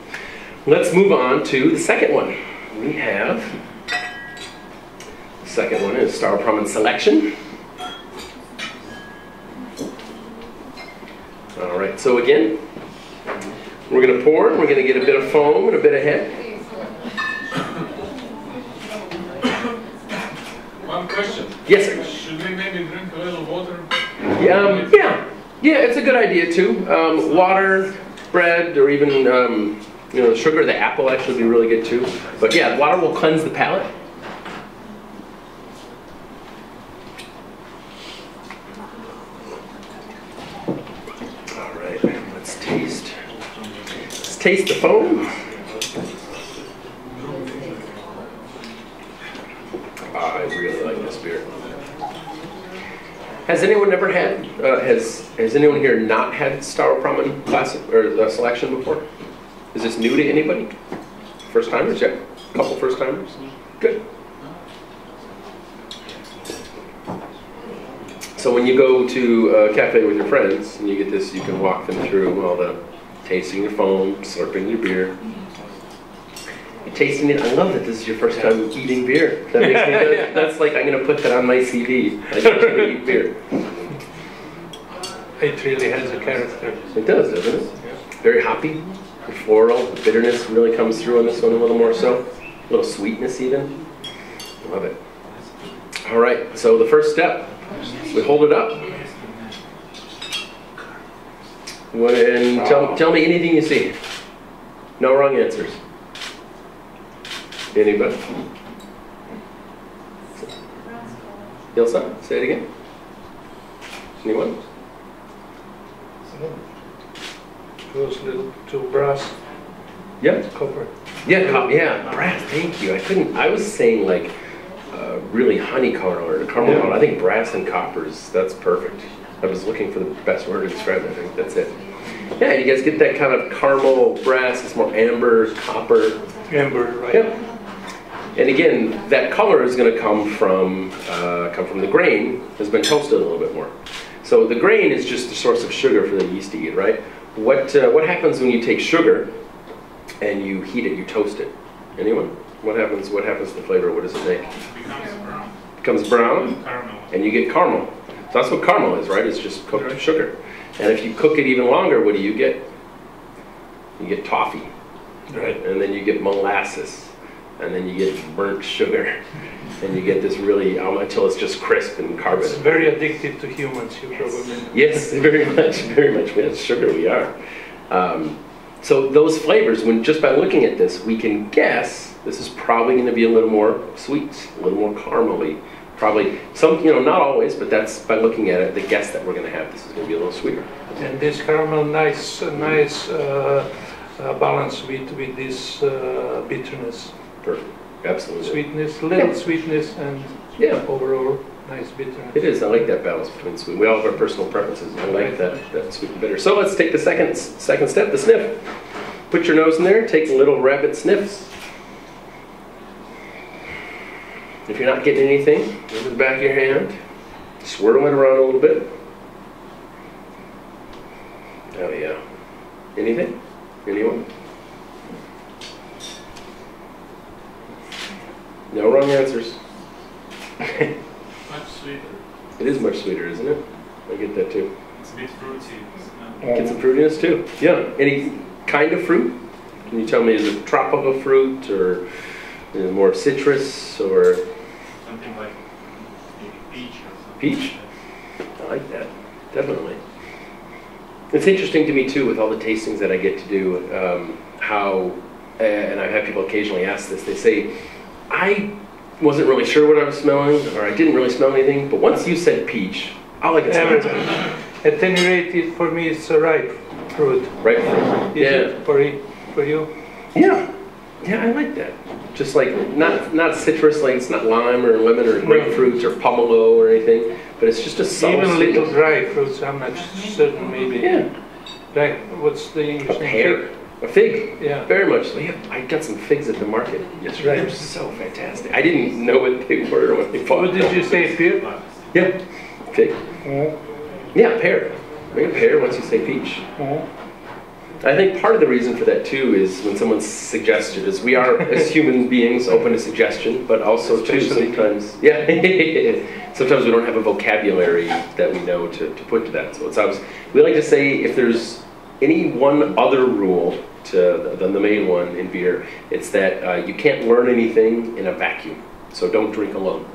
Let's move on to the second one. We have, the second one is Staropramen selection. All right, so again, we're going to pour, we're going to get a bit of foam and a bit of head. One question. Yes, sir. Should we maybe drink a little water? Yeah, it's a good idea too. Water, bread, or even sugar, the apple actually would be really good too. But yeah, water will cleanse the palate. All right, let's taste. Let's taste the foam. I really like this beer. Has anyone ever had? Has anyone here not had Staropramen classic or selection before? Is this new to anybody? First timers? Yeah, a couple first timers. Good. So when you go to a cafe with your friends and you get this, you can walk them through all the tasting your foam, slurping your beer. You're tasting it. I love that this is your first time eating beer. That makes me, that's like, I'm going to put that on my CV. I get to eat beer. It really has a character. It does, doesn't it? Yeah. Very hoppy. The floral, the bitterness really comes through on this one a little more so. A little sweetness even. Love it. All right, so the first step, we hold it up. And tell me anything you see. No wrong answers. Anybody? Ilsa, say it again. Anyone? Goes a little to brass. Yep. Copper. Yeah, brass. Thank you. I was saying like really honey color or caramel color. I think brass and coppers. That's perfect. I was looking for the best word to describe it. I think that's it. Yeah, you guys get that kind of caramel brass. It's more amber, copper. Amber, right? Yep. And again, that color is going to come from the grain has been toasted a little bit more. So the grain is just the source of sugar for the yeast to eat, right? What happens when you take sugar and you heat it, you toast it? Anyone? What happens to the flavor? What does it make? It becomes brown. It becomes brown, Caramel. and you get caramel. So that's what caramel is, right? It's just cooked sugar. And if you cook it even longer, what do you get? You get toffee. Right. And then you get molasses. And then you get burnt sugar. And you get this really, until it's just crisp and carbonate. It's very addicted to humans, you probably know. Yes, very much, very much. With sugar, we are. So those flavors, when just by looking at this, we can guess this is probably going to be a little more sweet, a little more caramelly. Probably some, not always, but that's by looking at it, the guess that we're going to have. This is going to be a little sweeter. And this caramel, nice balance with this bitterness. Perfect. Absolutely. Sweetness, little sweetness, and overall nice bitterness. It is. I like that balance between sweet. We all have our personal preferences. I like that sweet and bitter. So let's take the second step, the sniff. Put your nose in there. Take little rabbit sniffs. If you're not getting anything, go to the back of your hand. Swirl it around a little bit. Oh yeah. Anything? Anyone? No wrong answers. Much sweeter. It is much sweeter, isn't it? I get that too. It's a bit fruity. Get some fruitiness too. Yeah. Any kind of fruit? Can you tell me, is it tropical fruit or more citrus or? Something like maybe peach or something. Peach? I like that. Definitely. It's interesting to me too, with all the tastings that I get to do, how, and I've had people occasionally ask this, they say, I wasn't really sure what I was smelling, or I didn't really smell anything, but once you said peach, all I can smell. At any rate, for me, it's a ripe fruit. Ripe fruit. Is it for you? Yeah. Yeah, I like that. Just like, not citrus, like it's not lime or lemon or grapefruit or pomelo or anything, but it's just a subtle even little sweetness. dry fruits, I'm not certain, maybe. Yeah. Like, what's the English A name? pear. A fig. Yeah. Very much so. Yeah, I got some figs at the market yesterday. Right. They're so fantastic. I didn't know what they were when they bought What did you say, pear? Yeah. Fig. Yeah, pear. Maybe pear once you say peach. I think part of the reason for that too is when someone suggests it is we are as human beings open to suggestion, but also too sometimes sometimes we don't have a vocabulary that we know to put to that. So it's obvious. We like to say if there's any one other rule than the main one in beer, it's that you can't learn anything in a vacuum. So don't drink alone.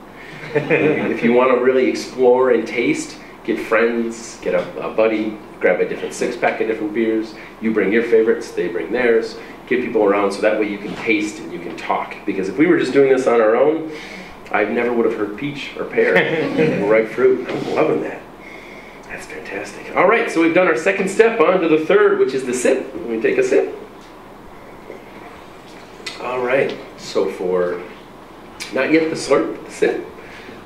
If you want to really explore and taste, get friends, get a buddy, grab a different six-pack of different beers. You bring your favorites, they bring theirs. Get people around so that way you can taste and you can talk. Because if we were just doing this on our own, I never would have heard peach or pear or ripe fruit. I'm loving that. That's fantastic. All right, so we've done our second step. On to the third, which is the sip. Let me take a sip. All right, so for, not yet the slurp, the sip.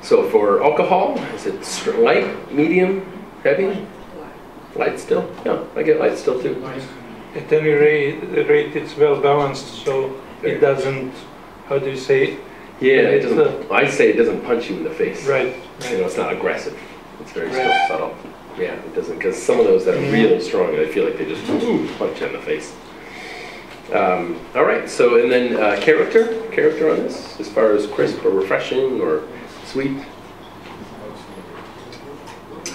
So for alcohol, is it light, medium, heavy? Light still? Yeah, I get light still too. At any rate, it's well balanced, so it doesn't, how do you say it? Yeah, it doesn't, I say it doesn't punch you in the face. Right. You know, it's not aggressive. It's very still subtle. Yeah, it doesn't, because some of those that are really strong, I feel like they just punch you in the face. All right, so and then character on this, as far as crisp or refreshing or sweet,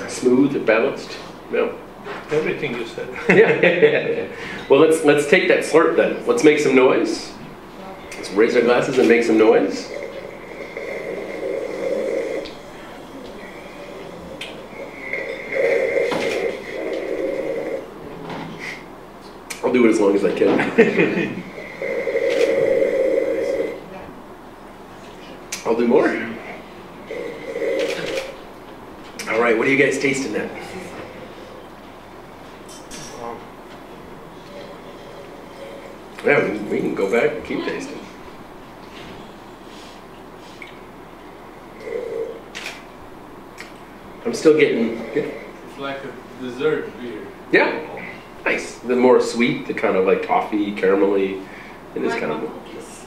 smooth or balanced. No. Everything you said. Yeah. Well, let's take that slurp then. Let's make some noise. Let's raise our glasses and make some noise. I'll do it as long as I can. I'll do more. All right, what are you guys tasting then? Yeah, we can go back and keep tasting. I'm still getting good. It's like a dessert beer. Yeah, nice. The more sweet, the kind of like toffee, caramelly. It is Like kind of. cookies.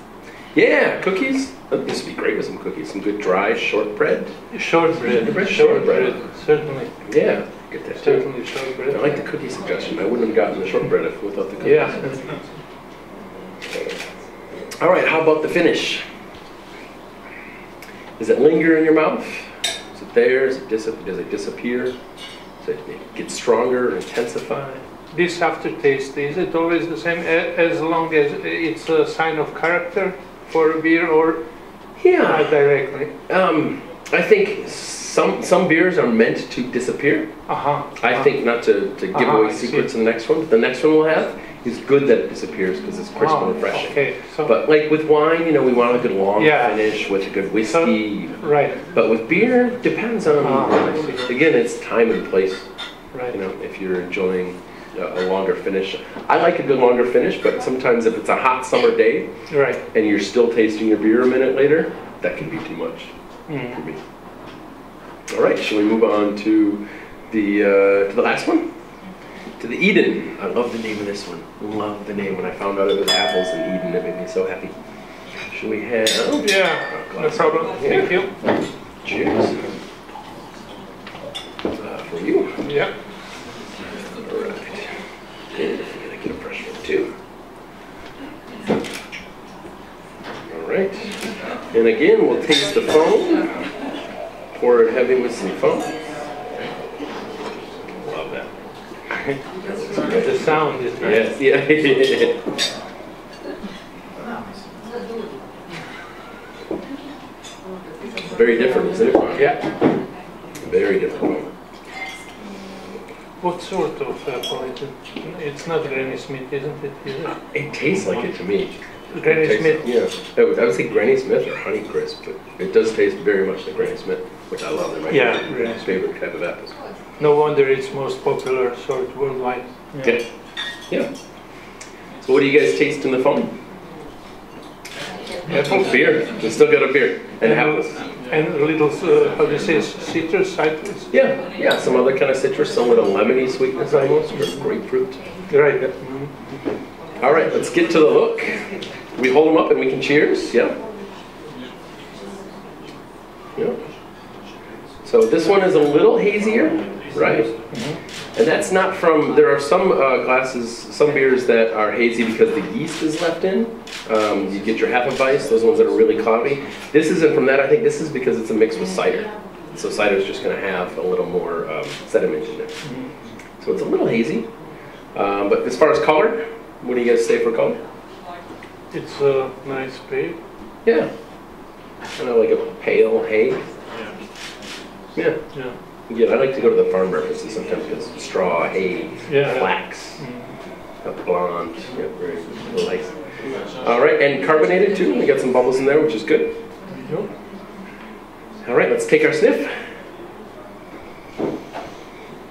Yeah, cookies. This would be great with some cookies. Some good dry shortbread. Shortbread. Shortbread. Certainly. Yeah, Get that too. Certainly shortbread. I like the cookie suggestion. I wouldn't have gotten the shortbread without the cookies. Yeah. All right, how about the finish? Does it linger in your mouth? Is it there? Does it disappear? Does it get stronger or intensify? This aftertaste, is it always the same as long as it's a sign of character for a beer, or not directly? I think some beers are meant to disappear. I think not to give away secrets in the next one, but the next one we'll have is good that it disappears because it's crisp and refreshing. Okay, so but like with wine, you know, we want a good long finish with a good whiskey. Right. But with beer, depends on, again, it's time and place. Right. You know, if you're enjoying a longer finish. I like a good longer finish, but sometimes if it's a hot summer day, right, and you're still tasting your beer a minute later, that can be too much for me. All right, shall we move on to the last one? To the Eden. I love the name of this one. Love the name. When I found out it was apples and Eden, it made me so happy. Should we have? No problem. Thank you. Cheers. For you. Yeah. All right. And I'm gonna get a fresh one too. All right. And again, we'll taste the foam. Pour it heavy with some foam. Love that. The sound is nice. Yes, yeah. Very different, isn't it? Yeah. Very different. What sort of apple is it? It's not Granny Smith, isn't it? It tastes like it to me. Granny Smith? Yeah. I would say Granny Smith or Honeycrisp, but it does taste very much like Granny Smith, which I love. They're my favorite type of apples. No wonder it's most popular sort worldwide. Yeah. So what do you guys taste in the foam? Apple. Beer. We still got a beer. And apples. And a little, how do you say, citrus? Yeah. Some other kind of citrus, some little lemony sweetness almost, or grapefruit. Right. All right, let's get to the look. We hold them up and we can cheers. Yeah. So this one is a little hazier, right? And that's not from, there are some glasses, some beers that are hazy because the yeast is left in. You get your Hefeweiss, those ones that are really cloudy. This isn't from that. I think this is because it's a mix with cider. So cider is just going to have a little more sediment in it. So it's a little hazy. But as far as color, what do you guys say for color? It's a nice pale. Yeah. Kind of like a pale hay. Yeah. Yeah, I like to go to the farm references sometimes because straw, hay, flax, blonde, very nice. All right, and carbonated too. We got some bubbles in there, which is good. All right, let's take our sniff.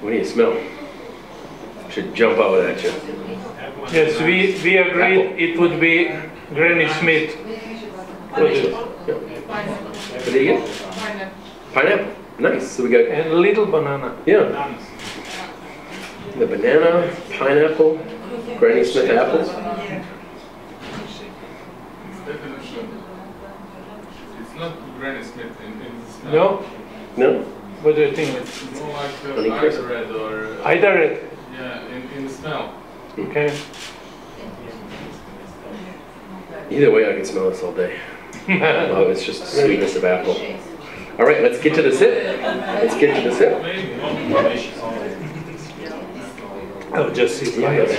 What do you smell? Should jump out at you. Yes, we agreed it would be Granny Smith. What do you get? Pineapple. Nice. So we got and a little banana. Yeah. The banana, pineapple, Granny Smith apples. It's not Granny Smith in the smell. No. No. What do you think? It's more like Ida Red or Ida Red. Yeah, in the smell. Okay. Either way, I can smell this all day. Oh, it's just the sweetness of apple. All right, let's get to the sip. Let's get to the sip. I'll just sit by it.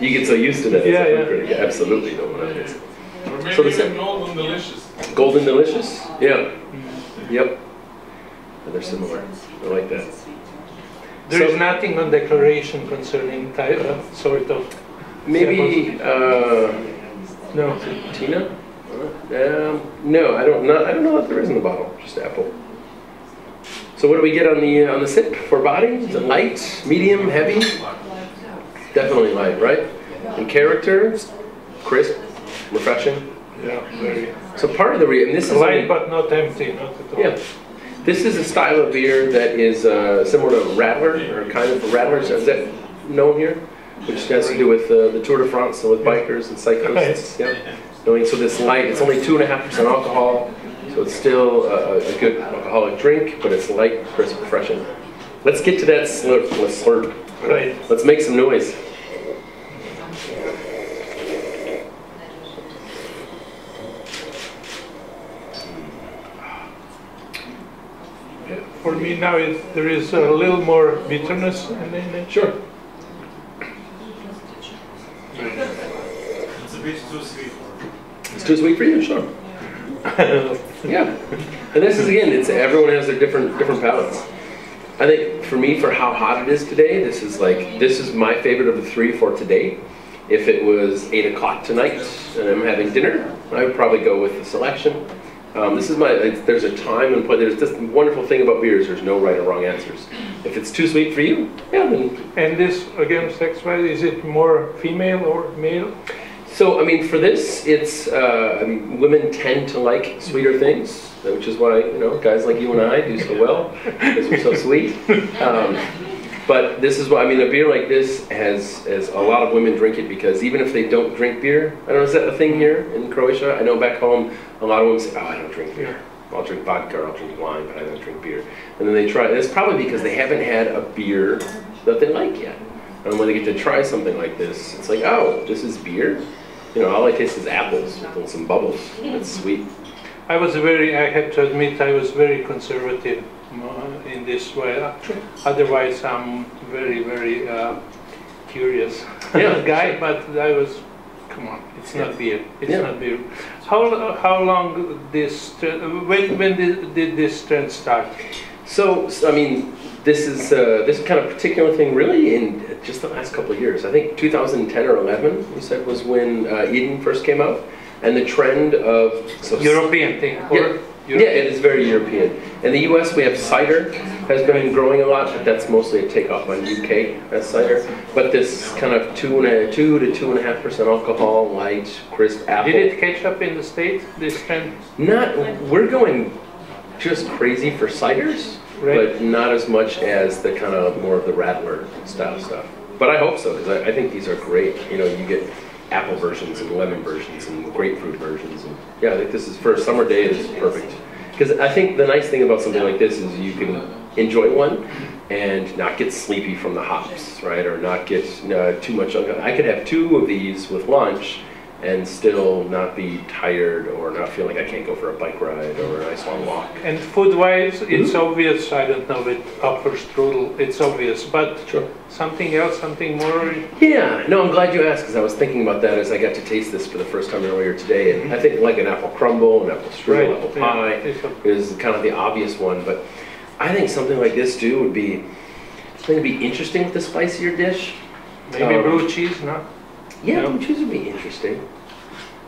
You get so used to that. Yeah. Absolutely don't want to. Or maybe So the sip. Golden Delicious. Golden Delicious? Yeah. Yep. They're similar. I like that. There is nothing on declaration concerning type sort of. Maybe no. Tina? No, I don't know that there is in the bottle. Just apple. So what do we get on the sip for body? Is it light, medium, heavy? Definitely light, right? And character, crisp, refreshing. Yeah, very. So part of the reason this is light but not empty, not at all. Yeah. This is a style of beer that is similar to Radler, or kind of Radlers, is that known here? Which has to do with the Tour de France and with bikers and cyclists. Yeah. So this light, it's only 2.5% alcohol, So it's still a good alcoholic drink, but it's light, crisp, refreshing. Let's get to that slurp. Let's slurp. Right. Let's make some noise. For me now, there is a little more bitterness in it. Sure. It's a bit too sweet. It's too sweet for you? Sure. Yeah. And this is, again, it's everyone has their different palates. I think for me, for how hot it is today, this is my favorite of the three for today. If it was 8 o'clock tonight and I'm having dinner, I would probably go with the selection. This is there's a time and place. There's this wonderful thing about beers, there's no right or wrong answers. If it's too sweet for you, yeah, then. And this, again, sex-wise, is it more female or male? So, I mean, for this, it's, I mean, women tend to like sweeter things, which is why, you know, guys like you and I do so well, because we're so sweet. But this is why, I mean, a beer like this has a lot of women drink it because even if they don't drink beer, I don't know, is that a thing here in Croatia? I know back home, a lot of women say, oh, I don't drink beer. I'll drink vodka or I'll drink wine, but I don't drink beer. And then they try, and it's probably because they haven't had a beer that they like yet. And when they get to try something like this, it's like, oh, this is beer? You know, all I taste is apples with some bubbles. It's sweet. I have to admit, I was very conservative in this way. Otherwise, I'm very, very curious guy, but I was, come on, it's not beer. It's not beer. How long when did this trend start? So I mean, this is this kind of particular thing really in just the last couple of years. I think 2010 or 11, you said, was when Eden first came out, and the trend of European thing. Yeah, it is very European. In the U.S., we have cider has been growing a lot, but that's mostly a takeoff on UK as cider. But this kind of 2 to 2.5% alcohol, light, crisp apple. Did it catch up in the States, this trend? Not. We're going just crazy for ciders, but not as much as the kind of more of the Rattler style stuff. But I hope so, because I think these are great. You know, you get apple versions and lemon versions and grapefruit versions. And yeah, I think this is for a summer day is perfect. Because I think the nice thing about something like this is you can enjoy one and not get sleepy from the hops, right? Or not get too much. I could have 2 of these with lunch and still not be tired or not feel like I can't go for a bike ride or a nice long walk. And food-wise, it's obvious, I don't know, with Apfelstrudel, it's obvious, but something else, something more? Yeah, no, I'm glad you asked, because I was thinking about that as I got to taste this for the first time earlier today, and I think like an apple crumble, an apple strudel, apple pie is kind of the obvious one, but I think something like this too would be interesting with the spicier dish. Maybe blue cheese, no? Yeah, blue cheese would be interesting.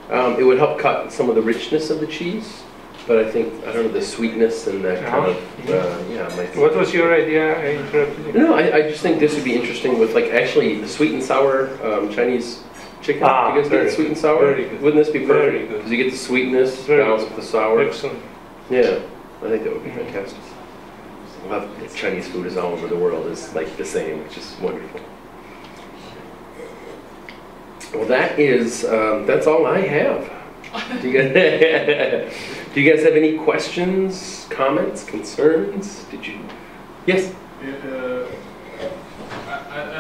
It would help cut some of the richness of the cheese, but I think, I don't know, the sweetness and that kind of, What was your idea? I interrupted you. No, I just think this would be interesting with, like, actually the sweet and sour Chinese chicken. Do you guys get sweet and sour? Very good. Wouldn't this be perfect? Very good. Because you get the sweetness balanced with the sour. Excellent. Yeah, I think that would be fantastic. I love Chinese food is all over the world is like the same, which is wonderful. Well, that's all I have. Do you guys have any questions, comments, concerns? Did you? Yes. I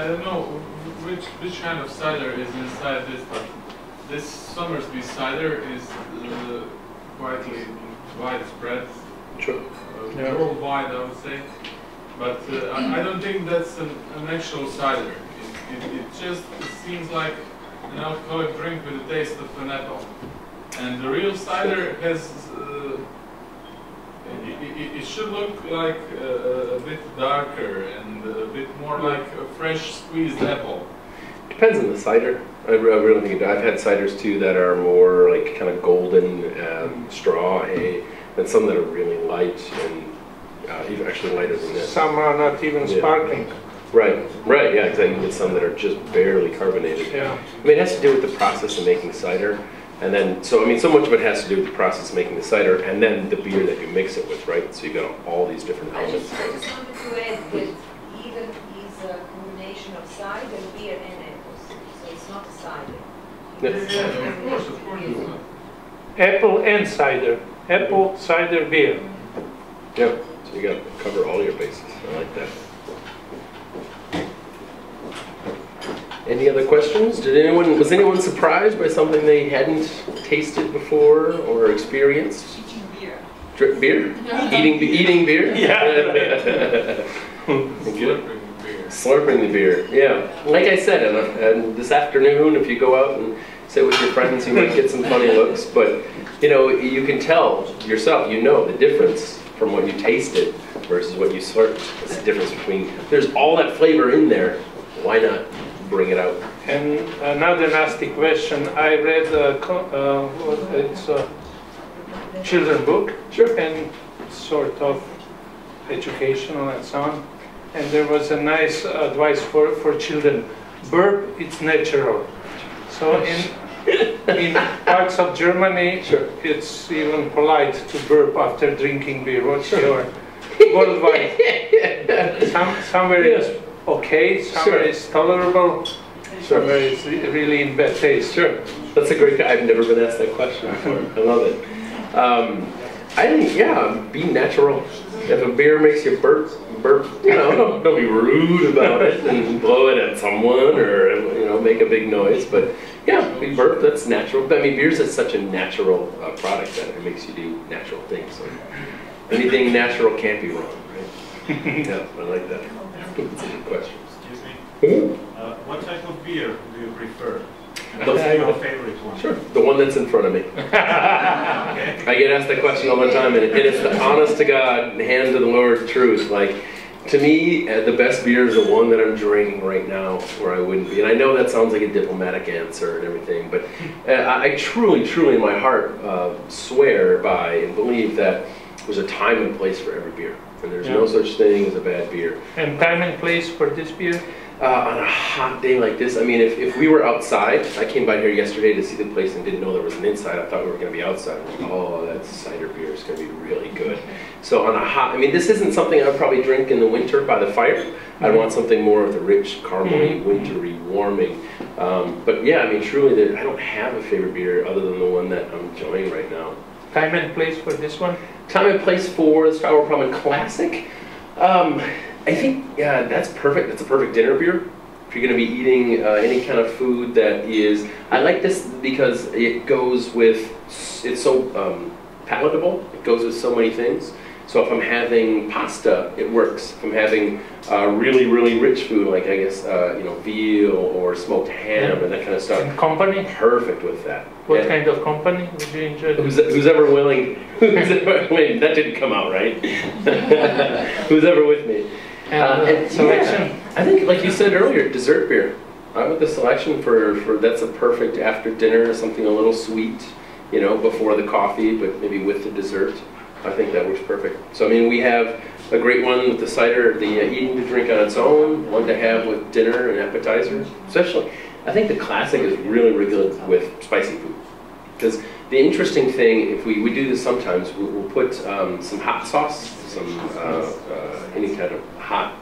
don't know which kind of cider is inside this, but this Somersby cider is quite widespread. Sure. Worldwide, I would say. But I don't think that's an actual cider. It just seems like an alcoholic drink with the taste of an apple. And the real cider has, it should look like a bit darker and a bit more like a fresh squeezed apple. Depends on the cider. I really think I've had ciders too that are more like kind of golden straw hay, and some that are really light and even actually lighter than this. Some are not even sparkling. Right, yeah, exactly. You get some that are just barely carbonated. Yeah. I mean, it has to do with the process of making cider, and then, so much of it has to do with the process of making the cider, and then the beer that you mix it with, right? So you got all these different elements. I just wanted to add that even is a combination of cider, beer, and apples, so it's not a cider. Yeah, of course it's not. apple and cider. Apple, cider, beer. Yeah, so you got to cover all your bases. I like that. Any other questions? Was anyone surprised by something they hadn't tasted before or experienced? Beer. Beer? Eating beer? Yeah. Good. Slurping the beer. Yeah. Like I said, and this afternoon, if you go out and sit with your friends, you might get some funny looks. But you know, you can tell yourself. You know the difference from what you tasted versus what you slurped. It's the difference between. There's all that flavor in there. Why not bring it out? And another nasty question. I read it's a children's book, Sure. and sort of educational and so on. And there was a nice advice for children. Burp, it's natural. So in parts of Germany, Sure. it's even polite to burp after drinking beer. What's your worldwide? Somewhere it's okay, somewhere it's tolerable, somewhere it's really in bad taste. Sure. That's a great. I've never been asked that question before. I love it. I think, yeah, be natural. If a beer makes you burp, you know, don't be rude about it and blow it at someone or, you know, make a big noise. But yeah, we burp, that's natural. I mean, beer's is such a natural product that it makes you do natural things. So anything natural can't be wrong, right? Yeah, I like that. That's a good question. Excuse me. What type of beer do you prefer? What's your favorite one? Sure, the one that's in front of me. Okay. I get asked that question all the time, and it's the honest to God, hand to the Lord truth. Like, to me, the best beer is the one that I'm drinking right now, where I wouldn't be. And I know that sounds like a diplomatic answer and everything, but I truly, truly in my heart swear by and believe that there's a time and place for every beer. And there's no such thing as a bad beer. And time and place for this beer? On a hot day like this, I mean, if we were outside, I came by here yesterday to see the place and didn't know there was an inside. I thought we were going to be outside. Oh, that cider beer is going to be really good. So on a hot, I mean, this isn't something I would probably drink in the winter by the fire. I'd want something more of the rich, caramely, wintry, warming. But yeah, I mean, truly, I don't have a favorite beer other than the one that I'm enjoying right now. Time and place for this one? Time and place for the Staropramen Classic. I think that's perfect. That's a perfect dinner beer. If you're going to be eating any kind of food that is, I like this because it goes with, it's so palatable. It goes with so many things. So if I'm having pasta, it works. If I'm having really, really rich food, like I guess you know, veal or smoked ham and that kind of stuff. And company? Perfect with that. What kind of company would you enjoy? Who's ever willing? Wait, that didn't come out right. Who's ever with me? And selection. Yeah, I think, like you said earlier, dessert beer. I want the selection for that's a perfect after dinner, something a little sweet, you know, before the coffee, but maybe with the dessert. I think that works perfect. So I mean, we have a great one with the cider, the eating to drink on its own, one to have with dinner and appetizer. Especially, I think the classic is really, really good with spicy food. Because the interesting thing, if we do this sometimes, we'll put some hot sauce, some any kind of hot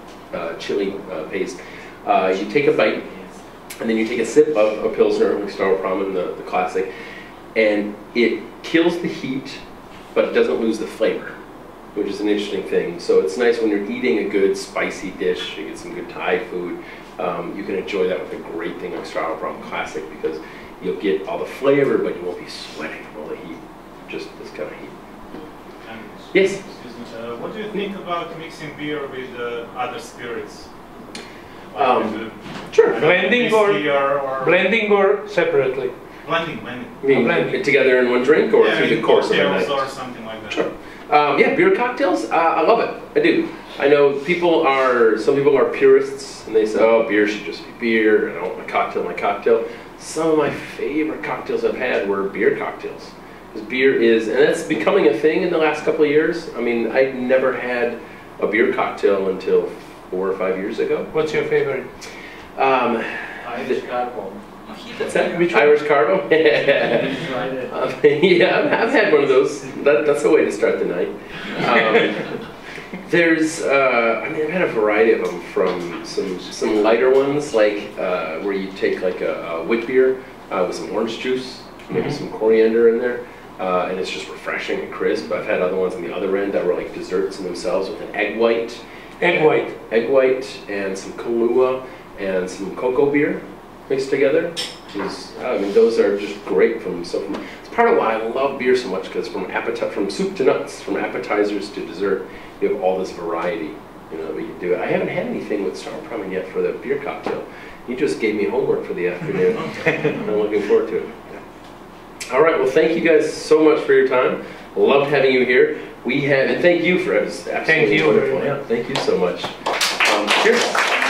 chili paste. You take a bite, and then you take a sip of a Pilsner, like Staropramen, the classic, and it kills the heat, but it doesn't lose the flavor, which is an interesting thing. So it's nice when you're eating a good spicy dish, you get some good Thai food, you can enjoy that with a great thing like Staropramen Classic, because you'll get all the flavor, but you won't be sweating from all the heat, just this kind of heat. And Yes? What do you think about mixing beer with other spirits? Sure. Blending blending or separately? Blending. You mean blending. together in one drink or through the course of a night? Or something like that. Sure. Yeah, beer cocktails, I love it. I do. I know some people are purists, and they say, oh, beer should just be beer, and I want my cocktail. Some of my favorite cocktails I've had were beer cocktails. Because beer is, and that's becoming a thing in the last couple of years. I mean, I never had a beer cocktail until 4 or 5 years ago. What's your favorite? Irish Carbo. What's that? Irish Carbo? Yeah, I've had one of those. That's a way to start the night. There's, I mean, I've had a variety of them, from some lighter ones, like where you take like a wheat beer with some orange juice, maybe some coriander in there. and it's just refreshing and crisp. I've had other ones on the other end that were like desserts in themselves with an egg white. Egg white. Egg white and some Kahlua and some cocoa beer mixed together. I mean, those are just great. It's part of why I love beer so much, because from soup to nuts, from appetizers to dessert, you have all this variety, you know, that we can do. I haven't had anything with Staropramen yet for the beer cocktail. You just gave me homework for the afternoon. I'm looking forward to it. All right, well, thank you guys so much for your time. Loved having you here. And thank you for it. It was absolutely wonderful. Yeah, thank you so much. Cheers.